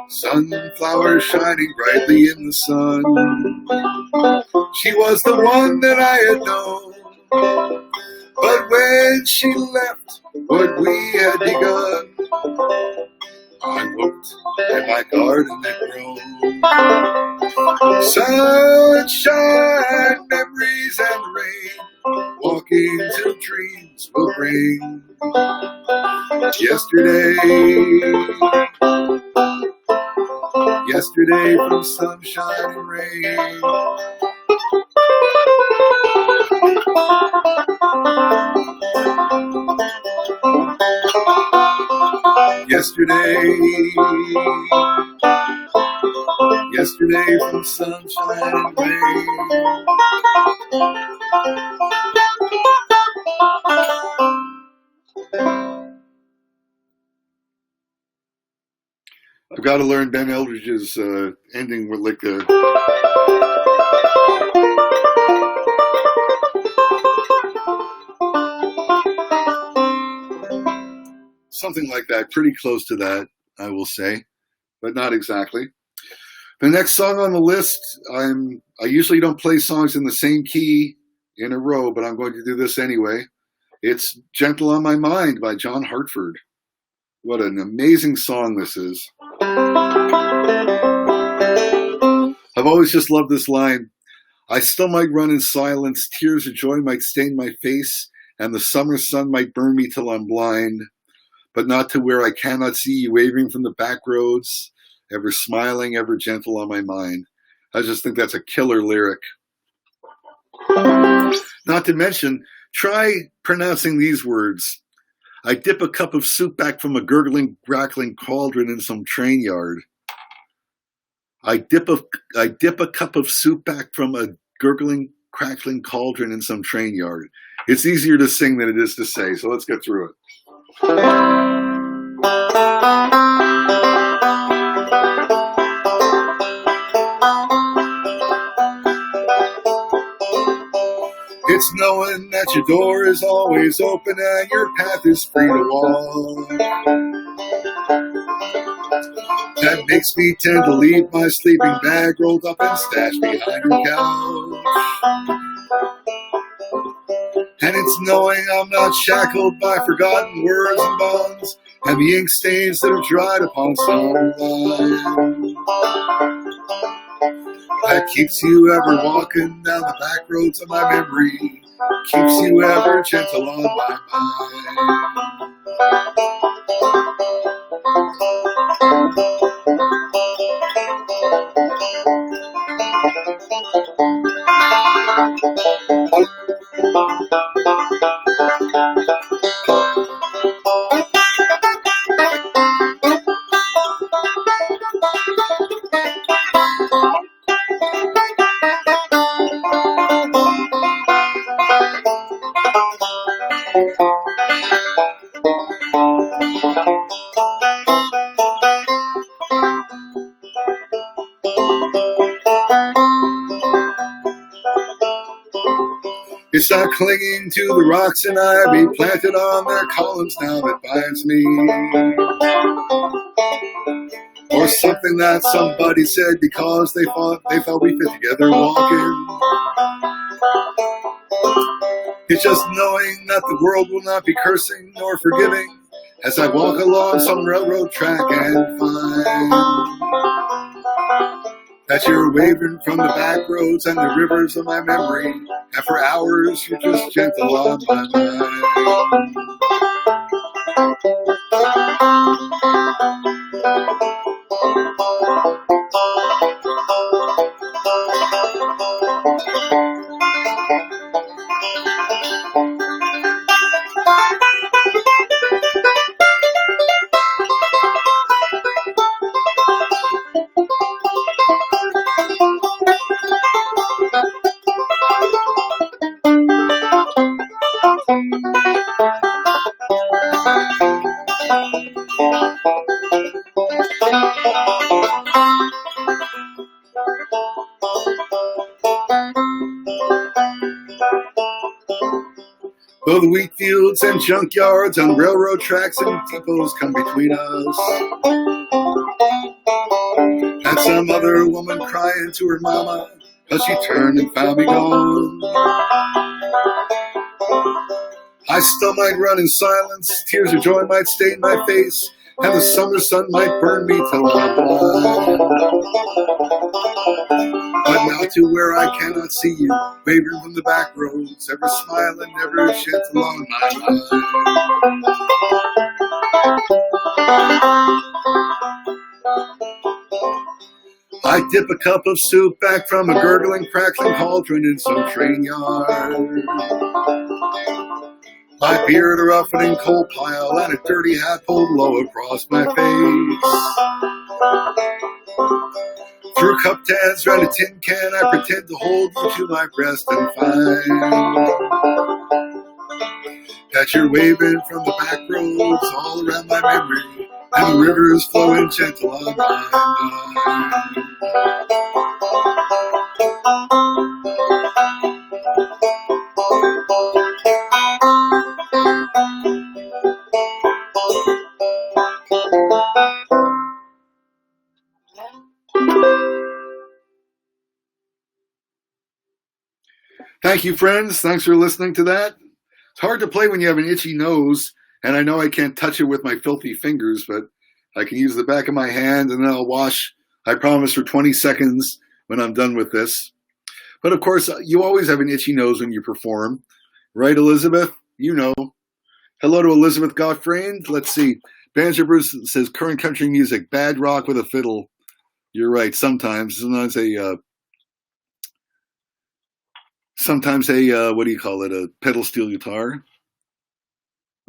Speaker 1: Sunflowers shining brightly in the sun. She was the one that I had known. But when she left what we had begun, I looked and my garden had grown. Sunshine, memories and rain, walking till dreams will bring. Yesterday from sunshine and rain. Yesterday from sunshine and rain. I've got to learn Ben Eldridge's ending with like a... something like that, pretty close to that, I will say, but not exactly. The next song on the list, I usually don't play songs in the same key in a row, but I'm going to do this anyway. It's Gentle on My Mind by John Hartford. What an amazing song this is. I've always just loved this line. I still might run in silence, tears of joy might stain my face, and the summer sun might burn me till I'm blind, but not to where I cannot see you waving from the back roads, ever smiling, ever gentle on my mind. I just think that's a killer lyric. Not to mention, try pronouncing these words. I dip a cup of soup back from a gurgling, crackling cauldron in some train yard. I dip a cup of soup back from a gurgling, crackling cauldron in some train yard. It's easier to sing than it is to say, so let's get through it. It's knowing that your door is always open and your path is free to walk. That makes me tend to leave my sleeping bag rolled up and stashed behind your couch. And it's knowing I'm not shackled by forgotten words and bonds and the ink stains that have dried upon some line. That keeps you ever walking down the back roads of my memory, keeps you ever gentle on my It's not clinging to the rocks and ivy planted on their columns now that binds me. Or something that somebody said because they thought we fit together walking. It's just knowing that the world will not be cursing nor forgiving as I walk along some railroad track and find that you're waving from the back roads and the rivers of my memory, and for hours you're just gentle on my mind. Though the wheat fields and junkyards on railroad tracks and depots come between us, had some other woman crying to her mama, 'cause she turned and found me gone. I still might run in silence, tears of joy might stain my face, and the summer sun might burn me till I'm blind. But now to where I cannot see you, wavering from the back roads, ever smiling, never gentle on my mind. I dip a cup of soup back from a gurgling, crackling cauldron in some train yard. My beard a roughening coal pile and a dirty hat pulled low across my face. Through cup tads round a tin can, I pretend to hold you to my breast and find that you're waving from the back roads all around my memory, and the river is flowing gentle on my mind. Thank you, friends. Thanks for listening to that. It's hard to play when you have an itchy nose, and I know I can't touch it with my filthy fingers, but I can use the back of my hand, and then I'll wash, I promise, for 20 seconds when I'm done with this. But of course, you always have an itchy nose when you perform. Right, Elizabeth? You know. Hello to Elizabeth Gottfried. Let's see. Banjo Bruce says, current country music, bad rock with a fiddle. You're right, sometimes. Sometimes a what do you call it, a pedal steel guitar.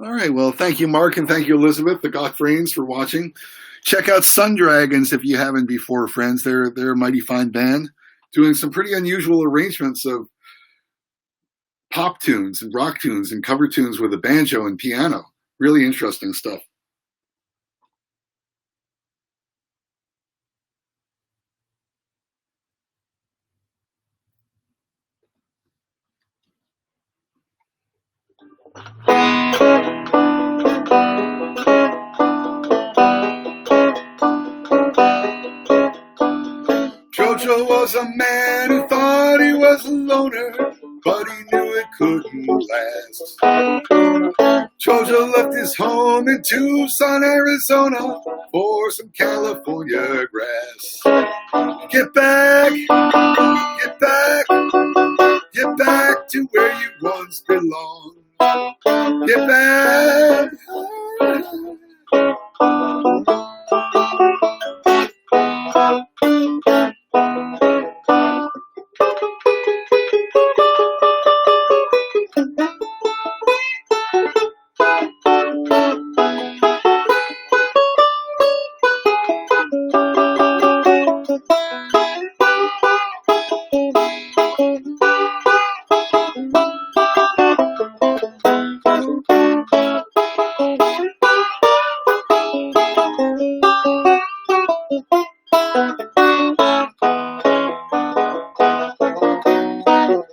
Speaker 1: All right, well, thank you, Mark, and thank you, Elizabeth, the Gottfrieds, for watching. Check out Sun Dragons if you haven't before, friends. They're a mighty fine band doing some pretty unusual arrangements of pop tunes and rock tunes and cover tunes with a banjo and piano. Really interesting stuff. Jojo was a man who thought he was a loner, but he knew it couldn't last. Jojo left his home in Tucson, Arizona, for some California grass. Get back, get back, get back to where you once belonged. Get back.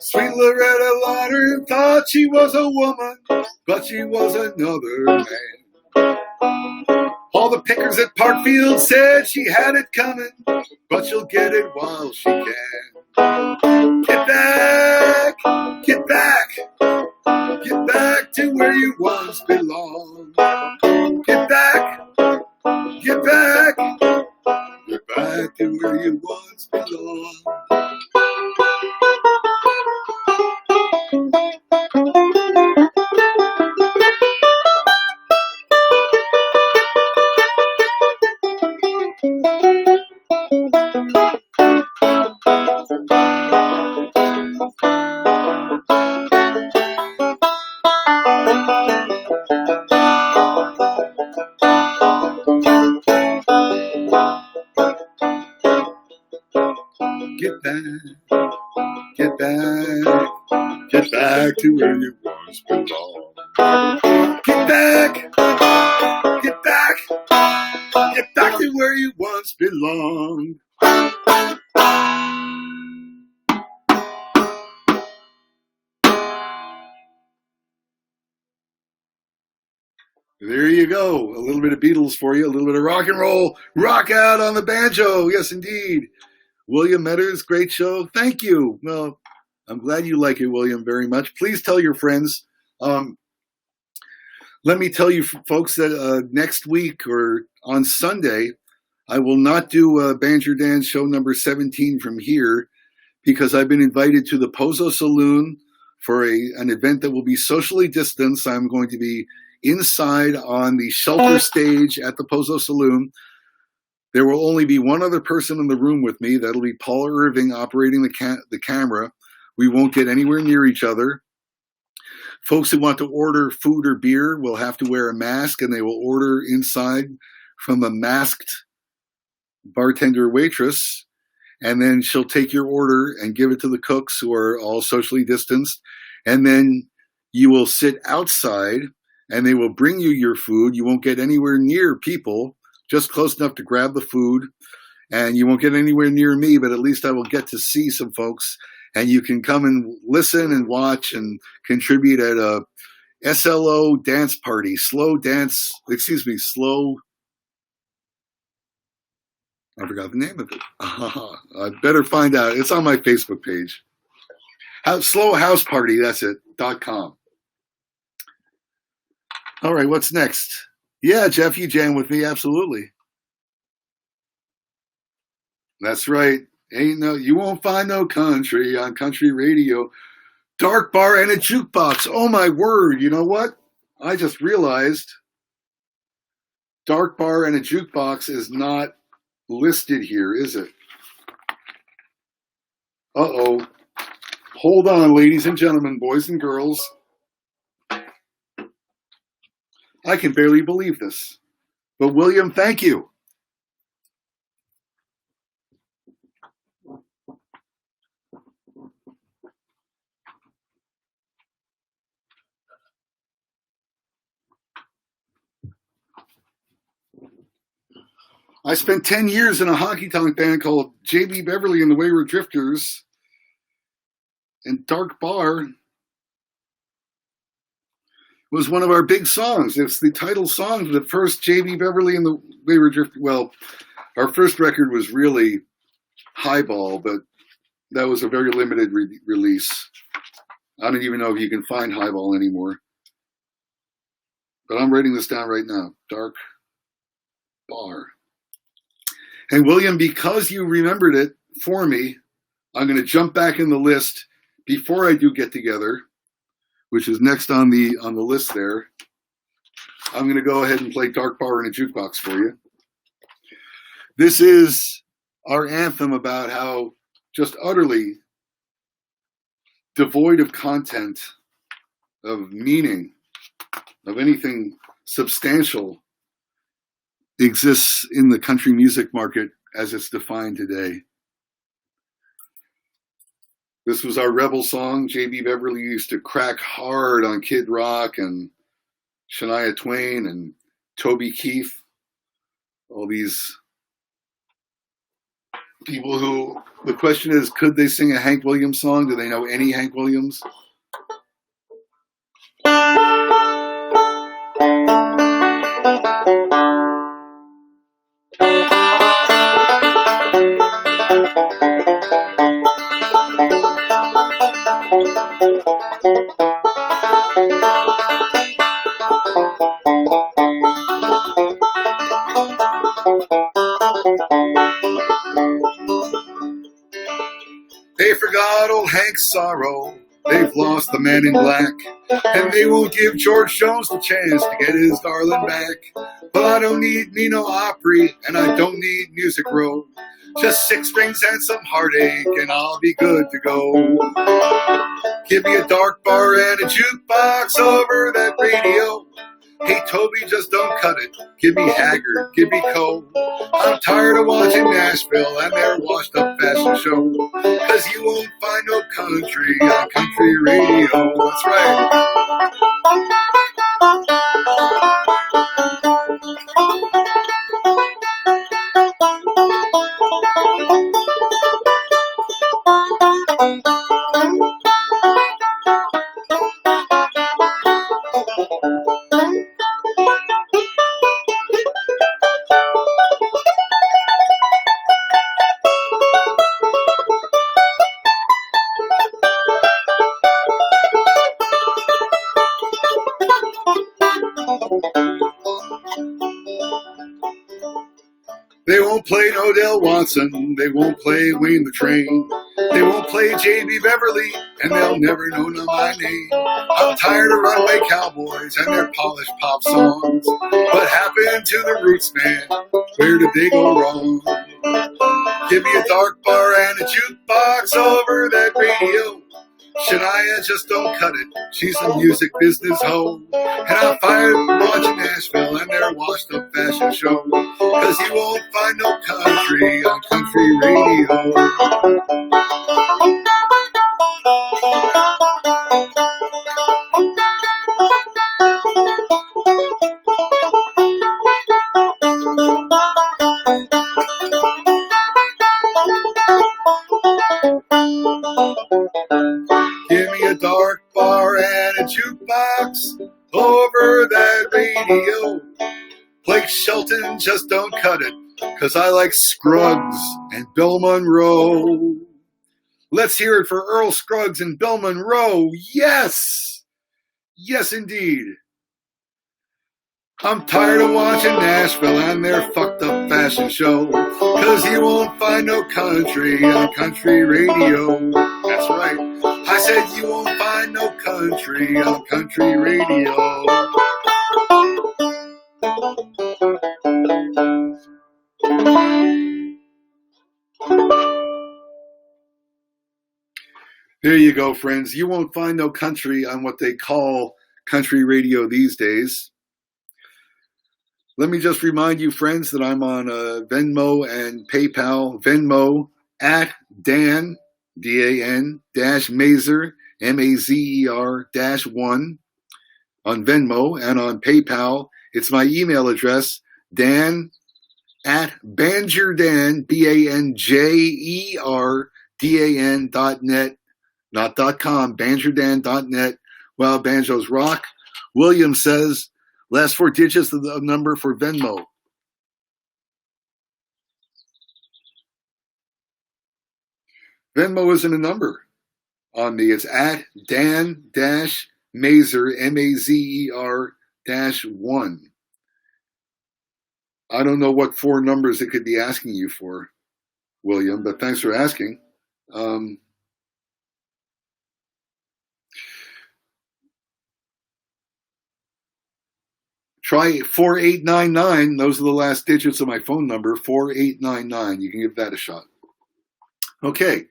Speaker 1: Sweet Loretta Lauder thought she was a woman, but she was another man. All the pickers at Parkfield said she had it coming, but she'll get it while she can. Get back, get back, get back to where you once belonged. Get back, get back, get back to where you once belonged. Get back, get back, get back to where you once belonged. Get back, get back, get back to where you once belonged. There you go. A little bit of Beatles for you, a little bit of rock and roll. Rock out on the banjo. Yes, indeed. William Metters, great show. Thank you. Well, I'm glad you like it, William, very much. Please tell your friends. Let me tell you, folks, that next week or on Sunday, I will not do BanjerDan's show number 17 from here because I've been invited to the Pozo Saloon for an event that will be socially distanced. I'm going to be inside on the shelter stage at the Pozo Saloon. There will only be one other person in the room with me. That'll be Paul Irving operating the camera. We won't get anywhere near each other. Folks who want to order food or beer will have to wear a mask, and they will order inside from a masked bartender waitress, and then she'll take your order and give it to the cooks who are all socially distanced, and then you will sit outside and they will bring you your food. You won't get anywhere near people, just close enough to grab the food, and you won't get anywhere near me, but at least I will get to see some folks, and you can come and listen and watch and contribute at a SLO dance party, I forgot the name of it. I better find out. It's on my Facebook page. Slow House Party, that's it, .com. All right, what's next? Yeah, Jeff, you jam with me, absolutely. That's right. You won't find no country on country radio. Dark bar and a jukebox. Oh, my word. You know what? I just realized dark bar and a jukebox is not listed here, is it? Uh-oh. Hold on, ladies and gentlemen, boys and girls. I can barely believe this. But William, thank you. I spent 10 years in a honky-tonk band called J.B. Beverly and the Wayward Drifters. And Dark Bar was one of our big songs. It's the title song for the first J.B. Beverly and the Wayward Drifters. Well, our first record was really Highball, but that was a very limited release. I don't even know if you can find Highball anymore. But I'm writing this down right now. Dark Bar. And William, because you remembered it for me, I'm going to jump back in the list before I do Get Together, which is next on the list there. I'm going to go ahead and play Dark Bar in a Jukebox for you. This is our anthem about how just utterly devoid of content, of meaning, of anything substantial exists in the country music market as it's defined today. This was our rebel song. J.B. Beverly used to crack hard on Kid Rock and Shania Twain and Toby Keith, all these people who, the question is, could they sing a Hank Williams song? Do they know any Hank Williams? They forgot old Hank's sorrow. They've lost the man in black, and they won't give George Jones the chance to get his darling back. But I don't need me no Opry, and I don't need Music Row. Just 6 strings and some heartache, and I'll be good to go. Give me a dark bar and a jukebox over that radio. Hey, Toby, just don't cut it. Give me Haggard, give me Cole. I'm tired of watching Nashville and their washed-up fashion show. 'Cause you won't find no country on country radio. That's right. They won't play Odell Watson. They won't play Wayne the Train. They won't play J.B. Beverly, and they'll never know my name. I'm tired of runaway cowboys and their polished pop songs. What happened to the roots, man? Where did they go wrong? Give me a dark bar and a jukebox over that radio. Shania just don't cut it. She's a music business hoe. And I'm fired from watching Nashville and their washed up fashion show. Cause you won't find no country on country radio. Give me a dark bar and a jukebox over that radio. Blake Shelton just don't cut it, cause I like Scruggs and Bill Monroe. Let's hear it for Earl Scruggs and Bill Monroe. Yes! Yes, indeed. I'm tired of watching Nashville and their fucked up fashion show. Cause you won't find no country on country radio. That's right. I said you won't find no country on country radio. There you go, friends. You won't find no country on what they call country radio these days. Let me just remind you, friends, that I'm on Venmo and PayPal. Venmo at Dan, D-A-N, dash Mazer, M-A-Z-E-R, dash 1 on Venmo. And on PayPal, it's my email address, Dan at BanjerDan, BanjerDan.net, not .com, BanjerDan.net. Well, banjos rock. William says, last 4 digits of the number for Venmo. Venmo isn't a number on me. It's at Dan-Mazer, M-A-Z-E-R -1. I don't know what 4 numbers it could be asking you for, William, but thanks for asking. Try 4899. Those are the last digits of my phone number, 4899. You can give that a shot. Okay,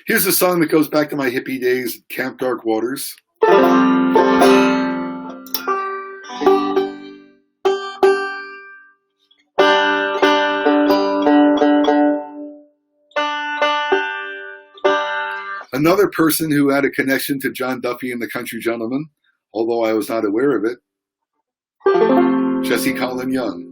Speaker 1: here's a song that goes back to my hippie days at Camp Dark Waters. Another person who had a connection to John Duffy and the Country Gentlemen, although I was not aware of it, Jesse Colin Young.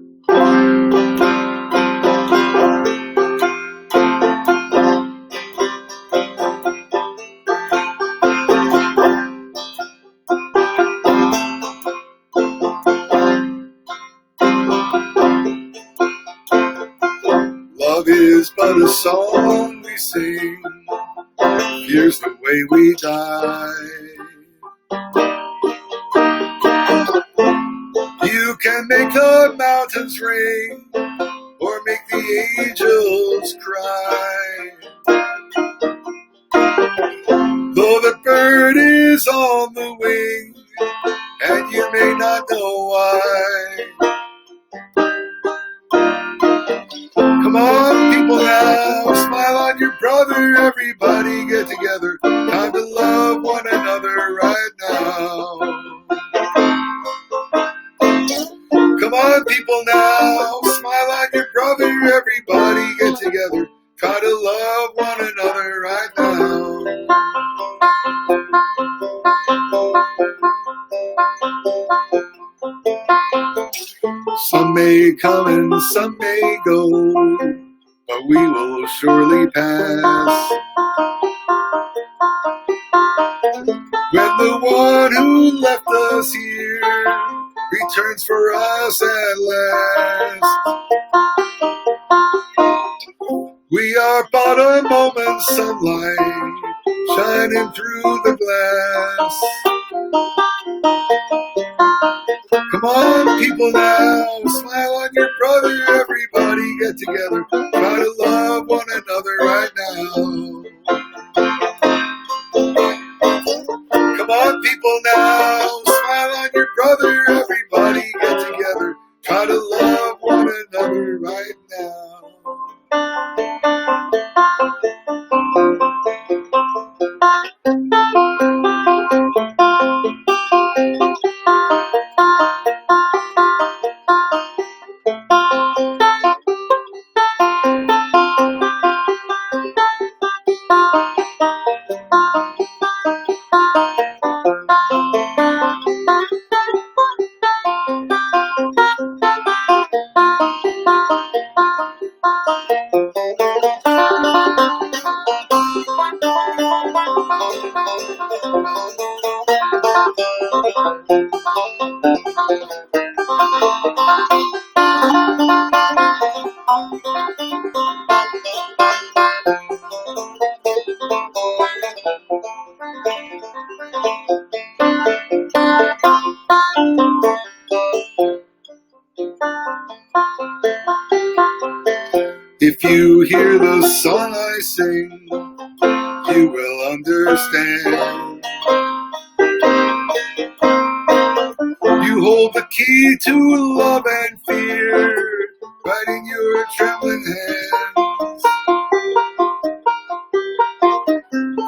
Speaker 1: Love is but a song we sing. Here's the way we die. You can make the mountains ring or make the angels cry. Though the bird is on the wing and you may not know why. Come on, people now, smile on your brother, everybody get together. Time to love one another right now. Come on, people now, smile on your brother, everybody get together. Try to love one another right now. Some may come and some may go, but we will surely pass. When the one who left us here returns for us at last. We are but a moment's sunlight shining through the glass. Come on, people now, smile on your brother, everybody get together, try to love one another right now. Come on, people now, smile on your brother, everybody get together, try to love one another right now. If you hear the song I sing, you will understand. You hold the key to love and fear, right in your trembling hands.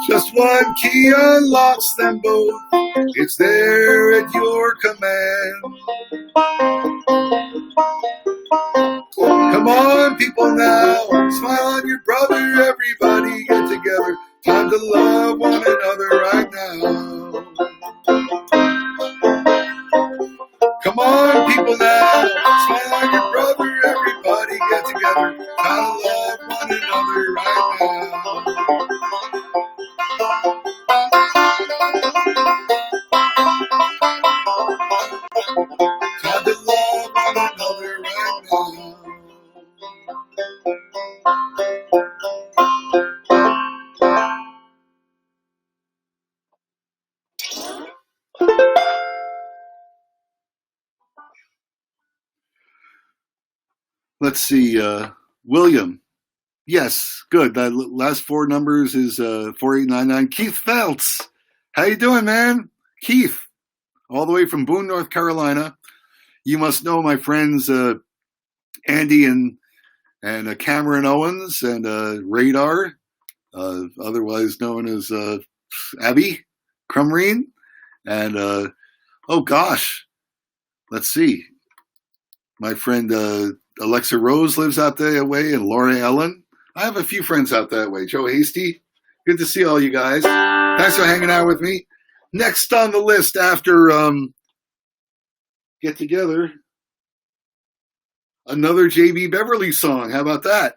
Speaker 1: Just one key unlocks them both, it's there at your command. Come on, people now, smile on your brother, everybody get together, time to love one another right now. Come on, people now, smile on your brother, everybody get together, time to love one another right now. Time to love one another right now. Let's see, William. Yes, good. That last four numbers is 4899. Keith Feltz. How you doing, man? Keith, all the way from Boone, North Carolina. You must know my friends Andy and Cameron Owens and Radar, otherwise known as Abby Crumreen. And, oh gosh, let's see. My friend Alexa Rose lives out that way, and Laura Ellen. I have a few friends out that way. Joe Hasty, good to see all you guys. Thanks for hanging out with me. Next on the list after Get Together, another J.B. Beverly song. How about that?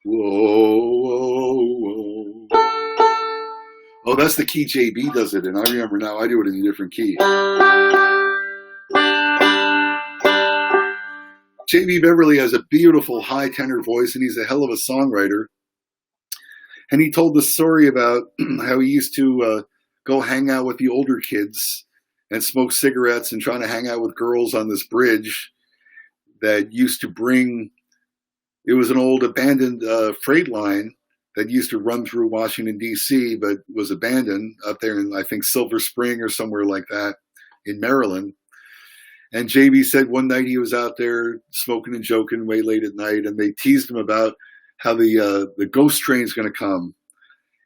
Speaker 1: Whoa. Oh, that's the key JB does it in. I remember now. I do it in a different key. JB Beverly has a beautiful high tenor voice, and he's a hell of a songwriter. And he told the story about how he used to go hang out with the older kids and smoke cigarettes and trying to hang out with girls on this bridge that used to bring, it was an old abandoned freight line that used to run through Washington, D.C., but was abandoned up there in, I think, Silver Spring or somewhere like that in Maryland. And JB said one night he was out there smoking and joking way late at night, and they teased him about how the ghost train's going to come.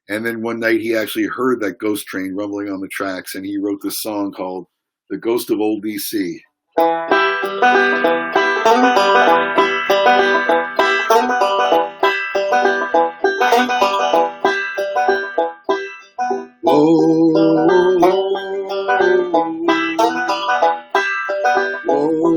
Speaker 1: And then one night he actually heard that ghost train rumbling on the tracks, and he wrote this song called The Ghost of Old D.C. Whoa. Whoa.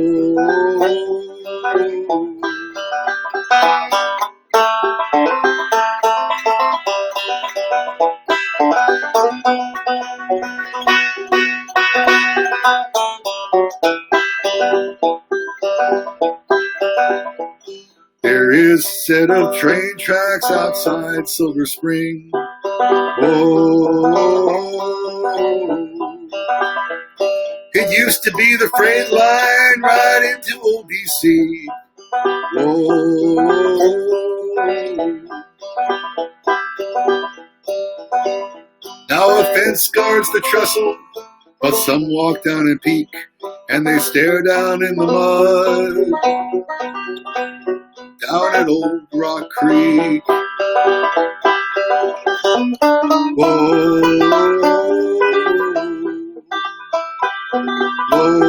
Speaker 1: There is a set of train tracks outside Silver Spring. Oh, it used to be the freight line right into old D.C. Oh, now a fence guards the trestle, but some walk down and peek, and they stare down in the mud, down at Old Rock Creek. Whoa, whoa.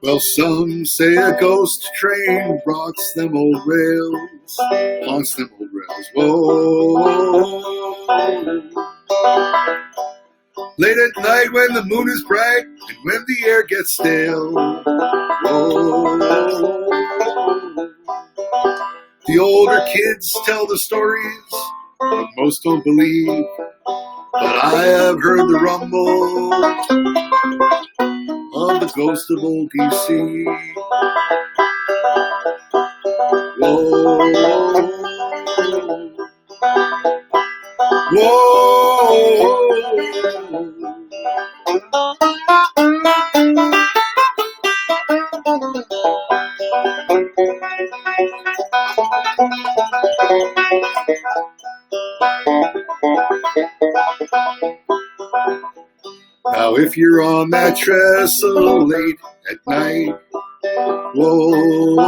Speaker 1: Well, some say a ghost train rocks them old rails, haunts them old rails. Whoa. Late at night when the moon is bright and when the air gets stale. Whoa. The older kids tell the stories, but most don't believe. But I have heard the rumble of the ghost of old D.C. Whoa, whoa. Now if you're on that trestle late at night, whoa,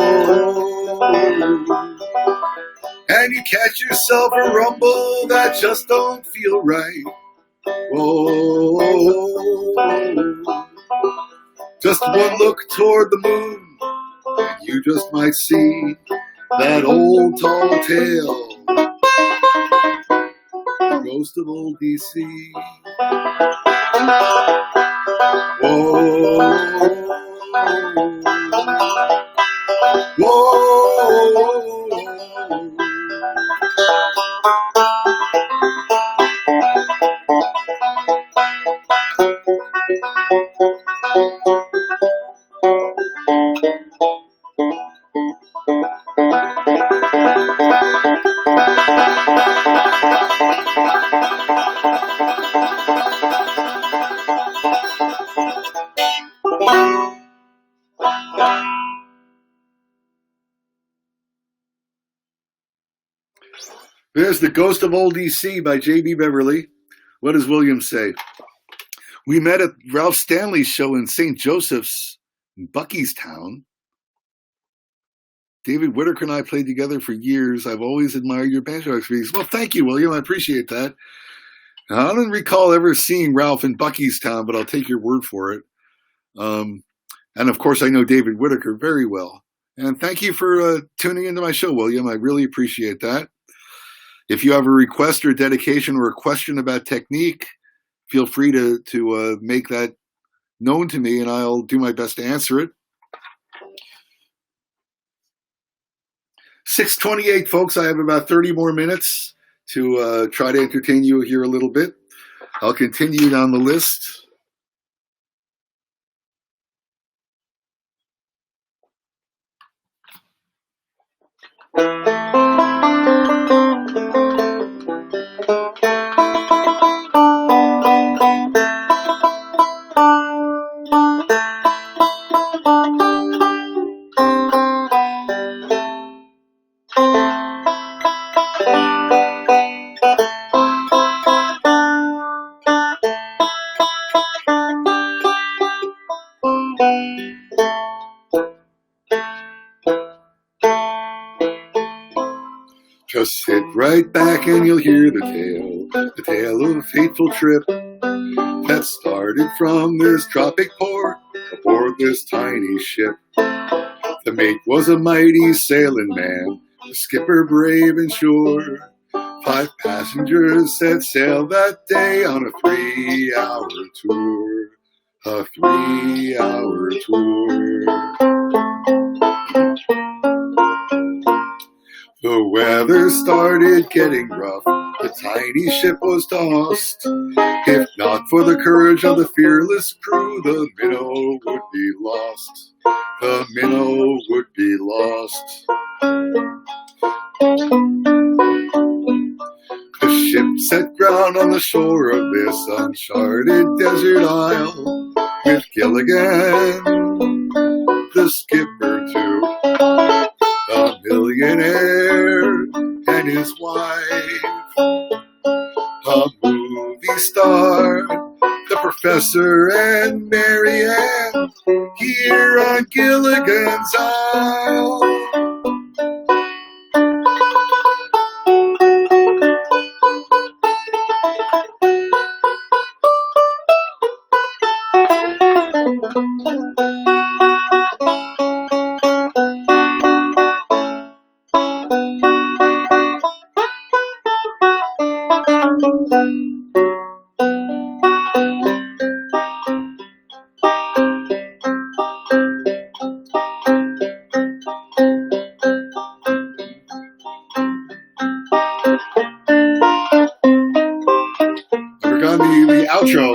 Speaker 1: and you catch yourself a rumble that just don't feel right, whoa, just one look toward the moon, and you just might see that old tall tale, the ghost of old D.C. Whoa, whoa. There's The Ghost of Old D.C. by J.B. Beverly. What does William say? We met at Ralph Stanley's show in St. Joseph's, in Buckeystown. David Whitaker and I played together for years. I've always admired your banjo expertise. Well, thank you, William. I appreciate that. Now, I don't recall ever seeing Ralph in Buckeystown, but I'll take your word for it. And, of course, I know David Whitaker very well. And thank you for tuning into my show, William. I really appreciate that. If you have a request or a dedication or a question about technique, feel free to make that known to me, and I'll do my best to answer it. 6:28, folks. I have about 30 more minutes to try to entertain you here a little bit. I'll continue down the list. Just sit right back and you'll hear the tale of a fateful trip that started from this tropic port aboard this tiny ship. The mate was a mighty sailing man, the skipper brave and sure, 5 passengers set sail that day on a 3-hour tour. A 3-hour tour. The weather started getting rough. The tiny ship was tossed. If not for the courage of the fearless crew, the minnow would be lost. The minnow would be lost. The ship set ground on the shore of this uncharted desert isle, with Gilligan, the skipper too, a millionaire and his wife, a movie star, the professor and Marianne, here on Gilligan's Isle. The outro.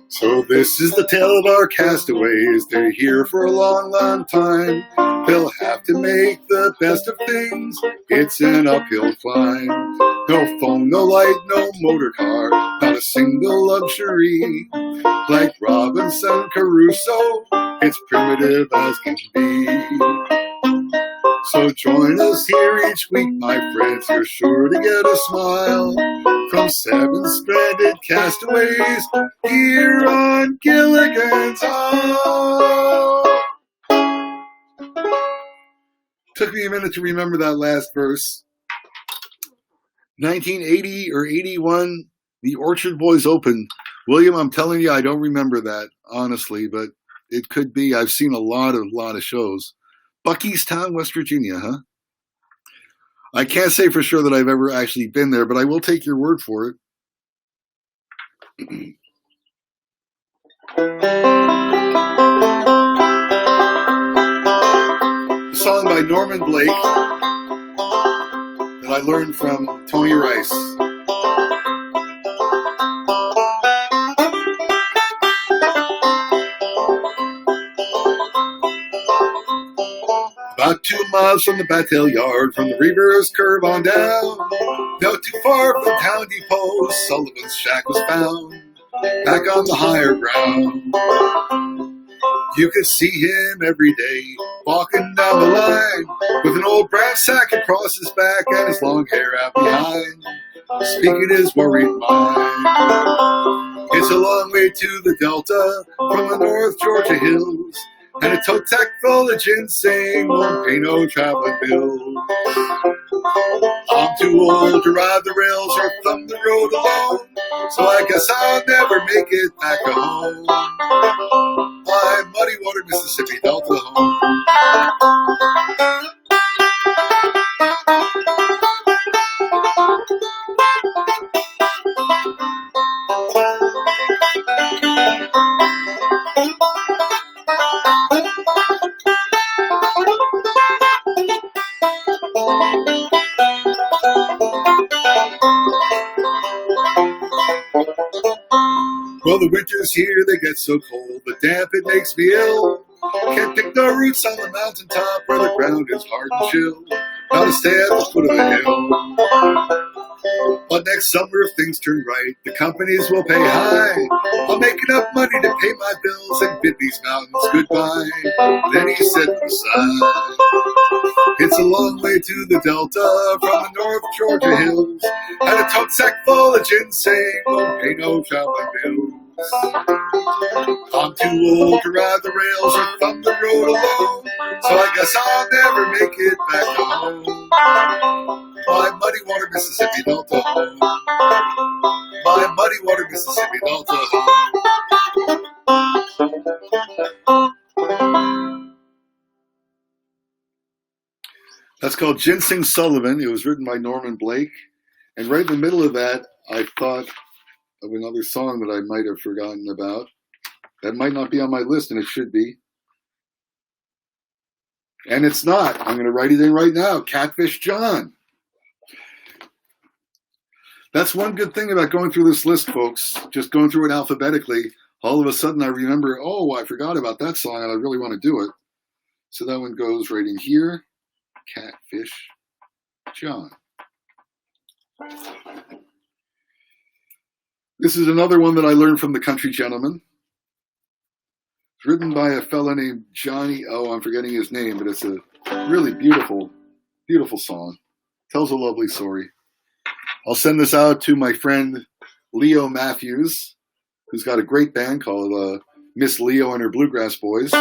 Speaker 1: So this is the tale of our castaways. They're here for a long, long time. They'll have to make the best of things. It's an uphill climb. No phone, no light, no motor car, not a single luxury. Like Robinson Crusoe, it's primitive as can be. So join us here each week, my friends. You're sure to get a smile from 7 stranded castaways here on Gilligan's Isle. Took me a minute to remember that last verse. 1980 or 81, the Orchard Boys opened. William, I'm telling you, I don't remember that, honestly, but it could be. I've seen a lot of shows. Buckystown, West Virginia, huh? I can't say for sure that I've ever actually been there, but I will take your word for it. A song by Norman Blake that I learned from Tony Rice. About 2 miles from the Battail Yard, from the river's curve on down, not too far from the town depot, Sullivan's shack was found, back on the higher ground. You could see him every day, walking down the line, with an old brass sack across his back and his long hair out behind, speaking his worried mind. It's a long way to the Delta, from the North Georgia hills, and a tow tack full of ginseng won't pay no traveling bills. I'm too old to ride the rails or thumb the road alone, so I guess I'll never make it back home. My muddy water Mississippi Delta home. Well, the winters here, they get so cold, the damp, it makes me ill. Can't pick no roots on the mountaintop where the ground is hard and chill. Gotta stay at the foot of the hill. But next summer, if things turn right, the companies will pay high. I'll make enough money to pay my bills and bid these mountains goodbye. Then he said to the side, it's a long way to the Delta from the North Georgia hills. And a tote sack full of ginseng won't pay no traveling bills. I'm too old to ride the rails or thumb the road alone, so I guess I'll never make it back home. My muddy water Mississippi Delta home. My muddy water Mississippi Delta home. That's called Ginseng Sullivan. It was written by Norman Blake. And right in the middle of that, I thought of another song that I might have forgotten about. That might not be on my list, and it should be. And it's not. I'm going to write it in right now. Catfish John. That's one good thing about going through this list, folks. Just going through it alphabetically. All of a sudden I remember, oh, I forgot about that song and I really want to do it. So that one goes right in here. Catfish John. This is another one that I learned from the Country Gentleman. It's written by a fella named Johnny. Oh, I'm forgetting his name, but it's a really beautiful, beautiful song. Tells a lovely story. I'll send this out to my friend Leo Matthews, who's got a great band called Miss Leo and her Bluegrass Boys.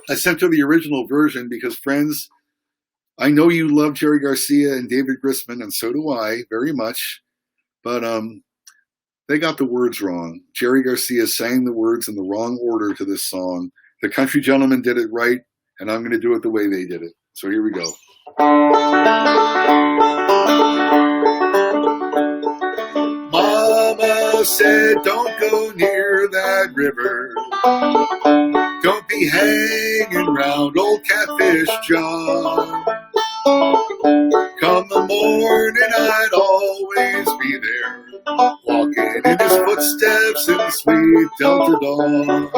Speaker 1: I sent her the original version because, friends, I know you love Jerry Garcia and David Grisman, and so do I very much, but they got the words wrong. Jerry Garcia sang the words in the wrong order to this song. The Country Gentleman did it right, and I'm going to do it the way they did it. So here we go. Mama said, don't go near that river. Don't be hanging round old Catfish John. Come the morning, I'd always be there, walking in his footsteps in the sweet Delta dawn.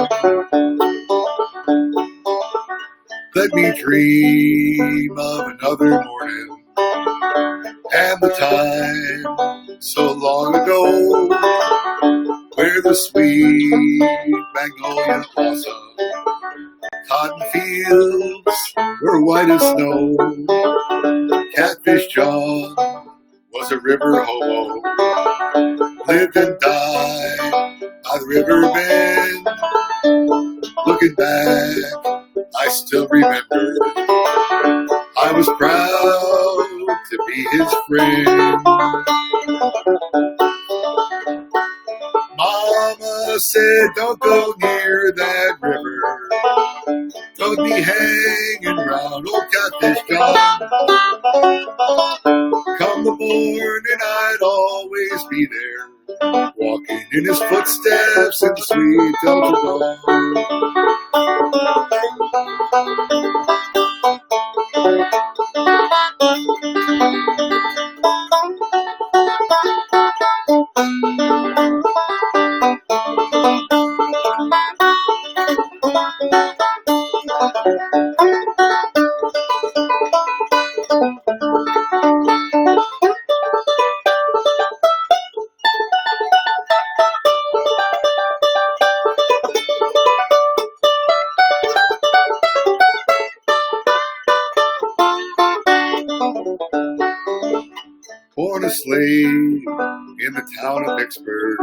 Speaker 1: Let me dream of another morning and the time so long ago where the sweet magnolia blossom, cotton fields were white as snow. Catfish John was a river hobo, lived and died by the river bend. Looking back, I still remember I was proud to be his friend. Mama said, don't go near that river. Don't be hanging round old Catfish John. Come the morning, I'd always be there, walking in his footsteps in the sweet Delta dawn. Born a slave in the town of Vicksburg,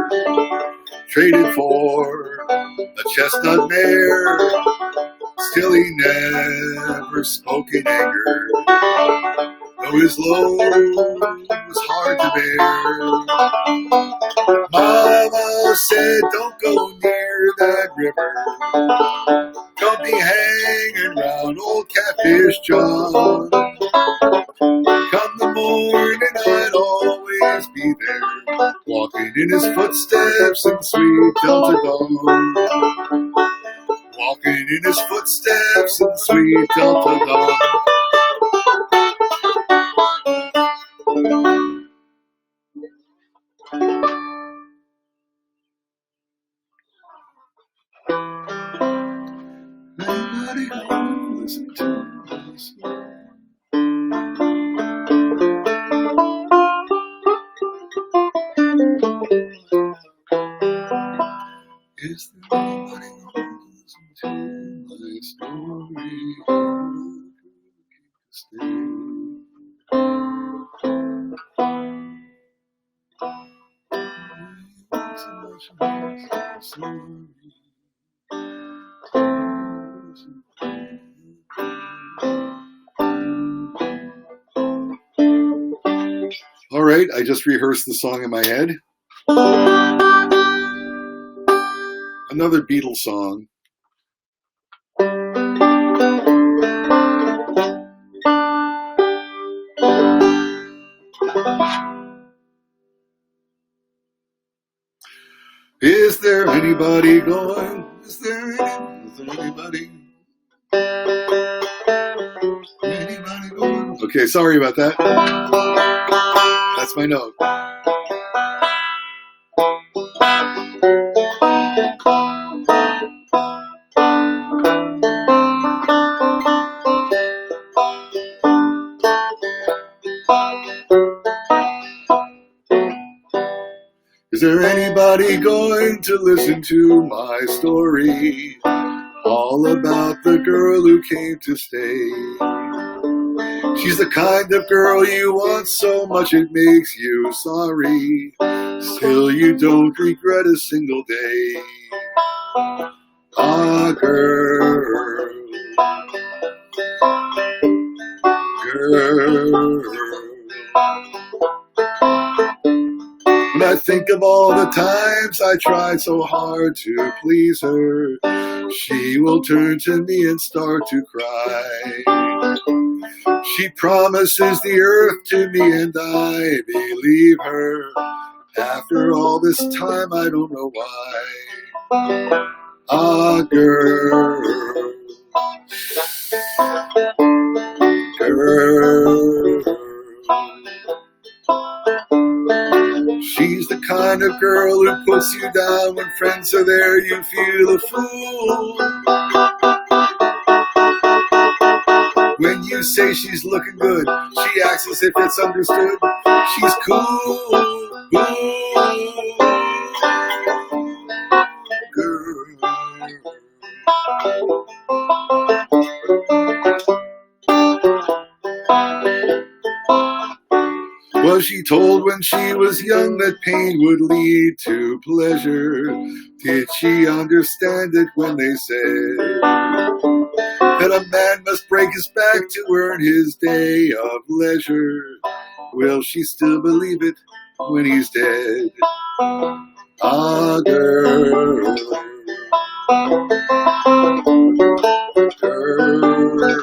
Speaker 1: traded for a chestnut mare. Still he never spoke in anger, though his load was hard to bear. Mama said, don't go near that river. Don't be hanging round old Catfish John. Come the morning, I'd always be there, walking in his footsteps in sweet Delta dawn. Walking in his footsteps in sweet Delta dawn. Nobody gonna listen to us. Is there anybody going to listen to my story? Stay. All right, I just rehearsed the song in my head. Another Beatles song. Is there anybody going? Is there anybody? Anybody going? Okay, sorry about that. That's my note. Is there anybody going to listen to my story? All about the girl who came to stay. She's the kind of girl you want so much it makes you sorry. Still you don't regret a single day. Ah, girl. When I think of all the times I tried so hard to please her, she will turn to me and start to cry. She promises the earth to me and I believe her. After all this time I don't know why. Ah, girl. Girl. She's the kind of girl who puts you down when friends are there. You feel a fool. When you say she's looking good, she acts as if it's understood. She's cool. Girl. Was she told when she was young that pain would lead to pleasure? Did she understand it when they said that a man must break his back to earn his day of leisure? Will she still believe it when he's dead? Ah, girl. Girl.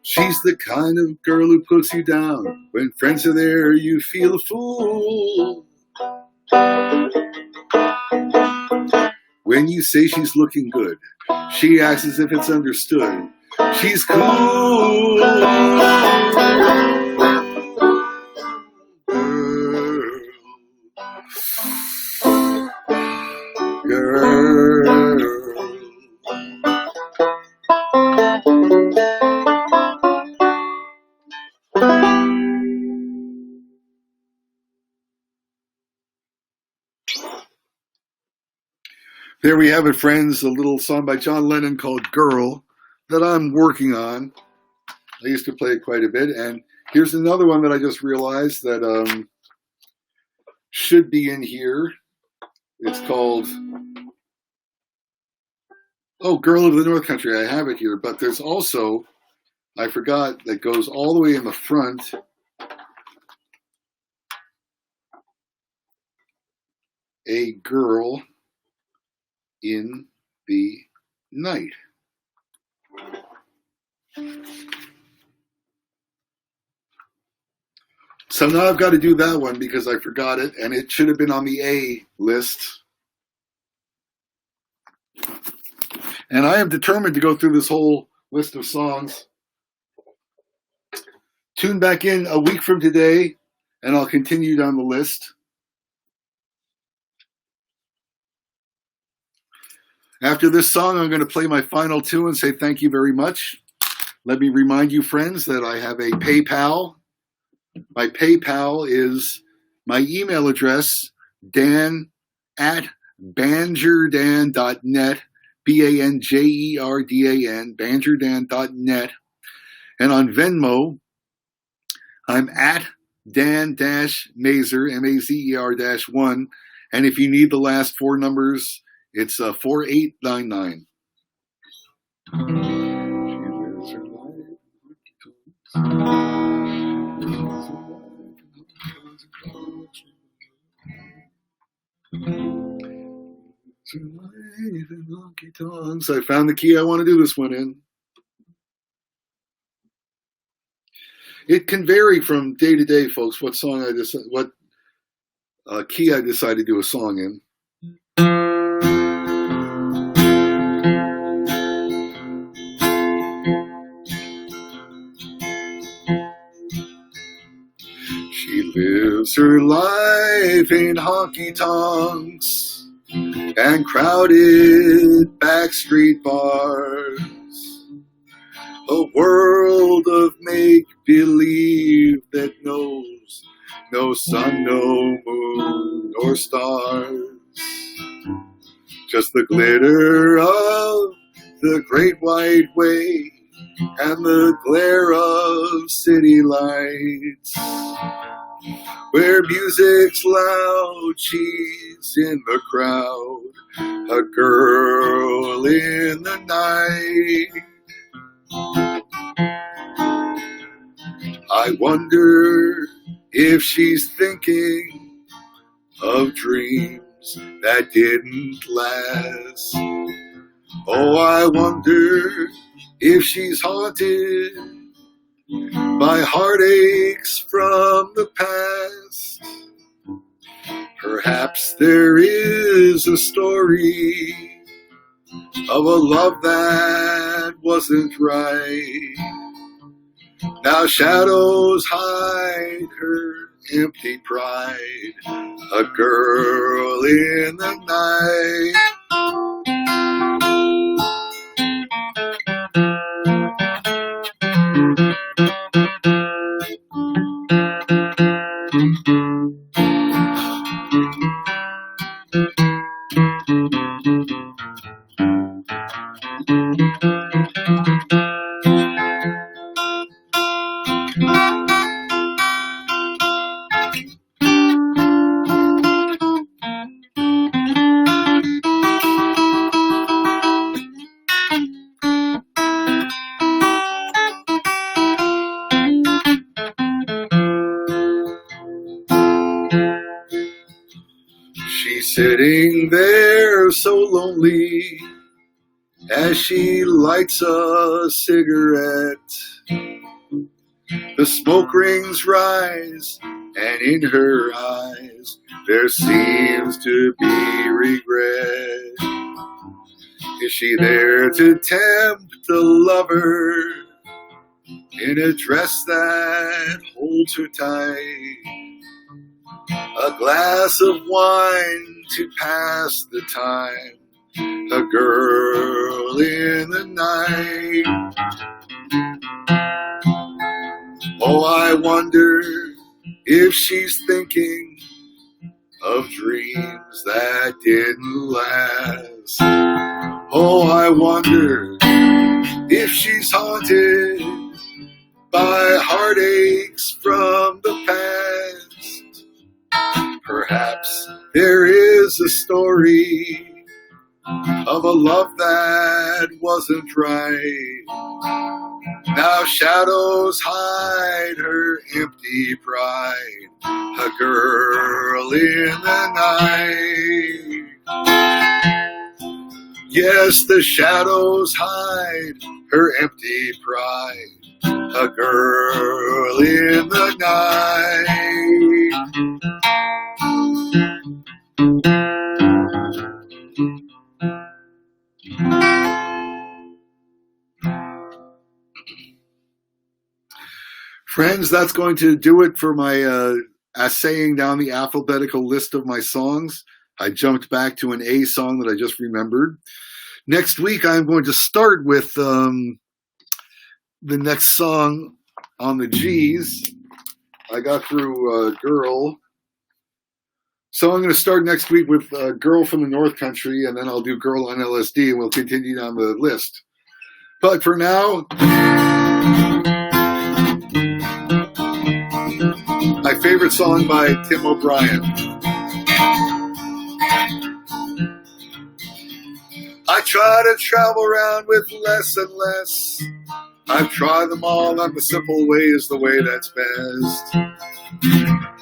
Speaker 1: She's the kind of girl who puts you down. When friends are there, you feel a fool. When you say she's looking good, she acts as if it's understood. She's cool. Girl. There we have it, friends, a little song by John Lennon called Girl that I'm working on. I used to play it quite a bit. And here's another one that I just realized that should be in here. It's called, Girl of the North Country. I have it here. But there's also, I forgot, that goes all the way in the front. A Girl in the Night. So now I've got to do that one because I forgot it, and it should have been on the A list. And I am determined to go through this whole list of songs. Tune back in a week from today, and I'll continue down the list. After this song, I'm going to play my final two and say thank you very much. Let me remind you, friends, that I have a PayPal. My PayPal is my email address, dan@banjerdan.net, BANJERDAN, banjerdan.net. And on Venmo, I'm at Dan-Mazer, MAZER-1. And if you need the last four numbers, it's 4899. So I found the key I want to do this one in. It can vary from day to day, folks, what song I decide, what key I decide to do a song in. She lives her life in honky-tonks and crowded backstreet bars. A world of make-believe that knows no sun, no moon, or stars. Just the glitter of the Great White Way and the glare of city lights. Where music's loud, she's in the crowd, a girl in the night. I wonder if she's thinking of dreams that didn't last. Oh, I wonder if she's haunted by heartaches from the past. Perhaps there is a story of a love that wasn't right. Now shadows hide her empty pride, a girl in the night. Sitting there so lonely as she lights a cigarette. The smoke rings rise, and in her eyes there seems to be regret. Is she there to tempt a lover in a dress that holds her tight? A glass of wine to pass the time, a girl in the night. Oh, I wonder if she's thinking of dreams that didn't last. Oh, I wonder if she's haunted by heartaches from the past. Perhaps there is a story of a love that wasn't right. Now shadows hide her empty pride, a girl in the night. Yes, the shadows hide her empty pride, a girl in the night. Friends, that's going to do it for my assaying down the alphabetical list of my songs. I jumped back to an A song that I just remembered. Next week, I'm going to start with the next song on the G's. I got through Girl. So I'm going to start next week with Girl from the North Country, and then I'll do Girl on LSD, and we'll continue down the list. But for now, my favorite song by Tim O'Brien. I try to travel around with less and less. I've tried them all, and the simple way is the way that's best.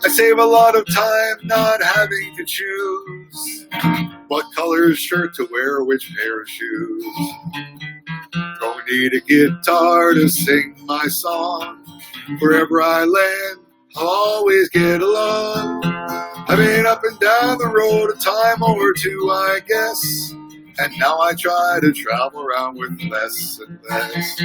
Speaker 1: I save a lot of time not having to choose what color shirt to wear or which pair of shoes. Don't need a guitar to sing my song. Wherever I land, I'll always get along. I've been up and down the road a time or two, I guess. And now I try to travel around with less and less.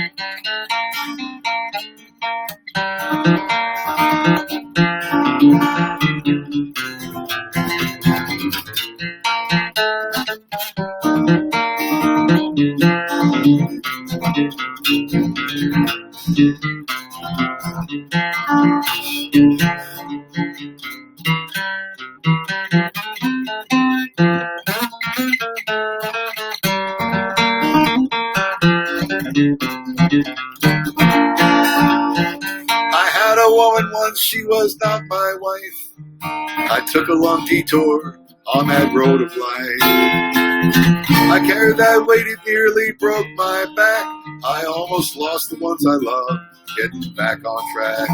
Speaker 1: I had a woman once, she was not my wife. I took a long detour on that road of life. I carried that weight, it nearly broke my back. I almost lost the ones I loved, getting back on track.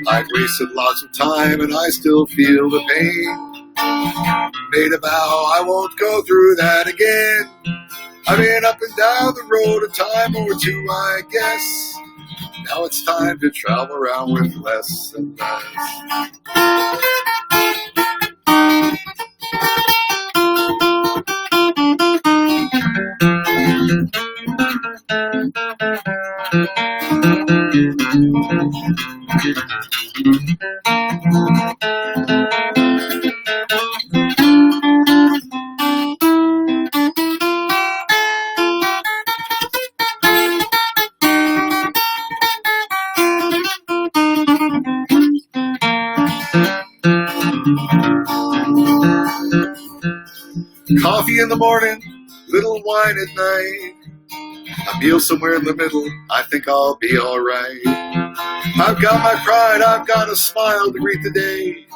Speaker 1: I've wasted lots of time and I still feel the pain. Made a vow I won't go through that again. I've been up and down the road a time or two, I guess. Now it's time to travel around with less and less. Coffee in the morning, little wine at night. A meal somewhere in the middle, I think I'll be alright. I've got my pride, I've got a smile to greet the day.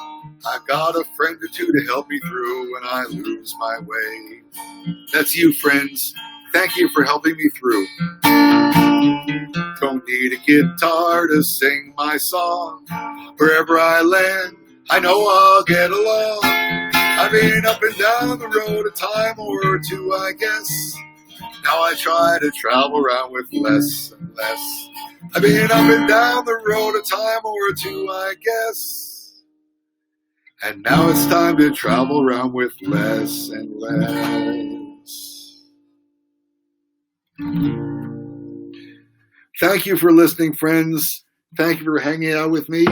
Speaker 1: I've got a friend or two to help me through when I lose my way. That's you, friends. Thank you for helping me through. Don't need a guitar to sing my song. Wherever I land, I know I'll get along. I've been up and down the road a time or two, I guess. Now I try to travel around with less and less. I've been up and down the road a time or two, I guess. And now it's time to travel around with less and less. Thank you for listening, friends. Thank you for hanging out with me.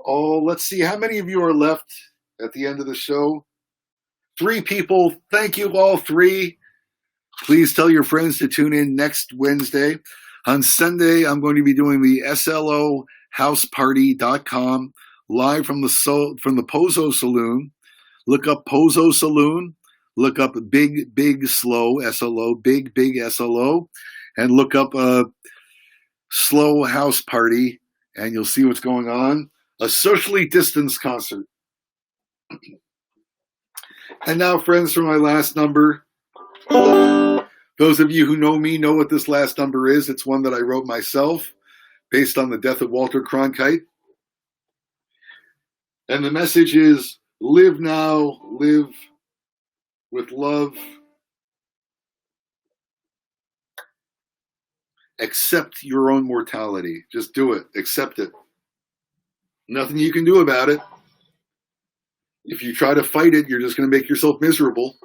Speaker 1: Oh, let's see. How many of you are left at the end of the show? 3 people. Thank you, all 3. Please tell your friends to tune in next Wednesday. On Sunday, I'm going to be doing the SLOHouseparty.com live from the Pozo Saloon. Look up Pozo Saloon. Look up Big Slow, SLO, Big SLO. And look up Slow House Party, and you'll see what's going on. A socially distanced concert. And now, friends, for my last number. Those of you who know me know what this last number is. It's one that I wrote myself based on the death of Walter Cronkite. And the message is, live now, live with love, accept your own mortality. Just do it. Accept it. Nothing you can do about it. If you try to fight it, you're just going to make yourself miserable.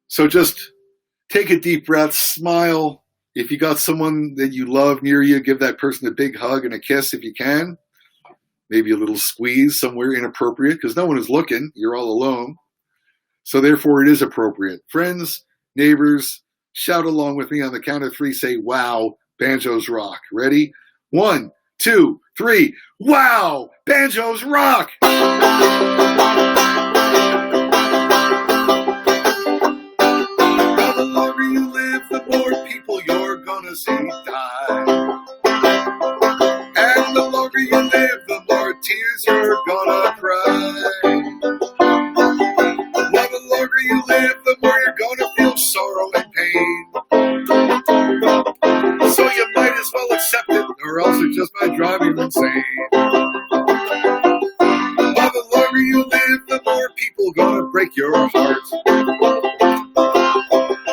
Speaker 1: So just take a deep breath, smile. If you got someone that you love near you, give that person a big hug and a kiss if you can. Maybe a little squeeze somewhere inappropriate because no one is looking. You're all alone. So therefore, it is appropriate. Friends, neighbors, shout along with me on the count of 3. Say, wow, banjos rock. Ready? 1, 2, 3. Wow, banjos rock! The longer you live, the more people you're gonna see die. And the longer you live, the more tears you're gonna cry. Well, the longer you live, the more you're gonna feel sorrow and pain. So you might as well accept it, or else it just might drive you insane. Well, the longer you live, the more people gonna break your heart.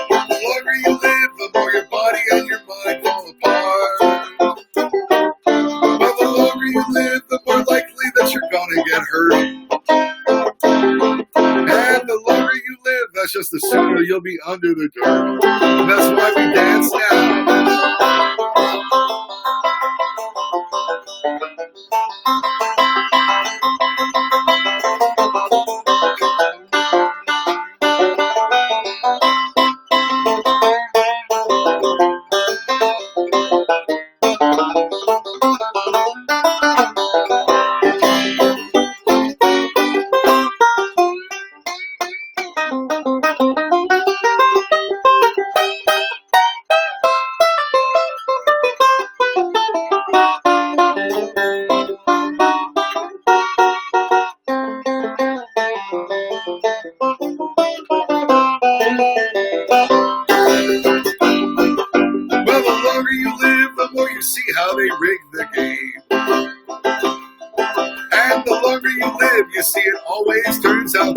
Speaker 1: The longer you live, the more your body and your mind fall apart. Well, the longer you live, the more likely that you're gonna get hurt. And the longer you live, that's just the sooner you'll be under the dirt. And that's why we dance now.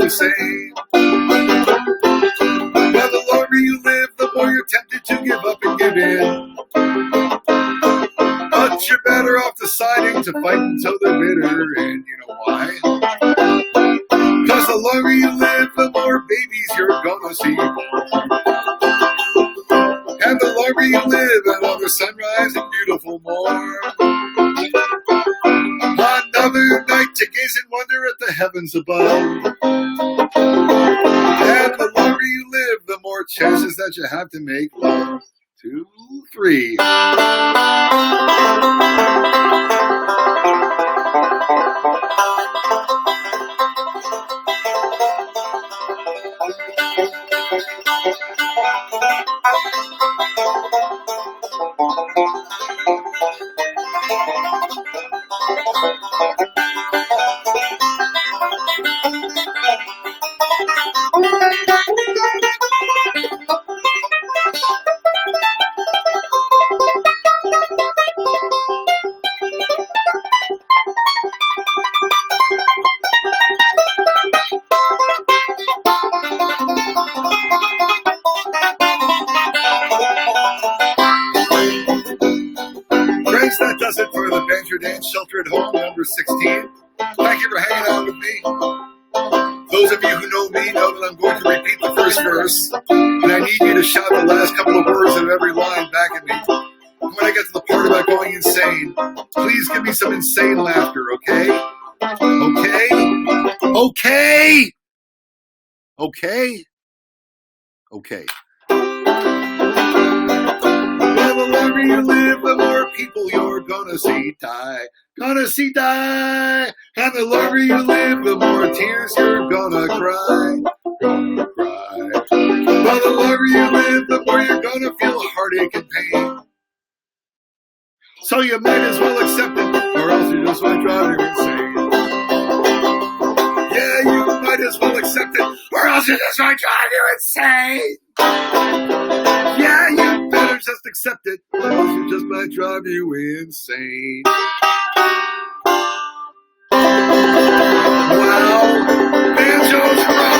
Speaker 1: Same. But the longer you live, the more you're tempted to give up and give in. But you're better off deciding to fight until they're bitter, and you know why? Because the longer you live, the more babies you're gonna see born. And the longer you live, another sunrise and beautiful morn. Another night to gaze in wonder at the heavens above. And the longer you live, the more chances that you have to make love. 2, 3. That does it for the BanjerDan's Shelter at Home number 16. Thank you for hanging out with me. Those of you who know me know that I'm going to repeat the first verse, and I need you to shout the last couple of words of every line back at me. When I get to the part about going insane, please give me some insane laughter, okay? Okay? Okay? Okay? Okay. The longer you live, the more people you're gonna see die. Gonna see die. And the longer you live, the more tears you're gonna cry. Gonna cry. Well, the longer you live, the more you're gonna feel heartache and pain. So you might as well accept it, or else you just might drive you insane. Yeah, you might as well accept it, or else you just might drive you insane. Yeah, you better just accept it, or else it just might drive you insane. Wow, banjos rock!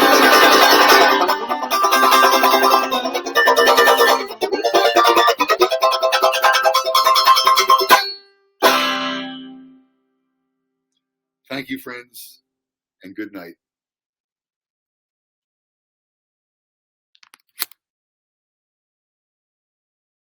Speaker 1: friends, and good night.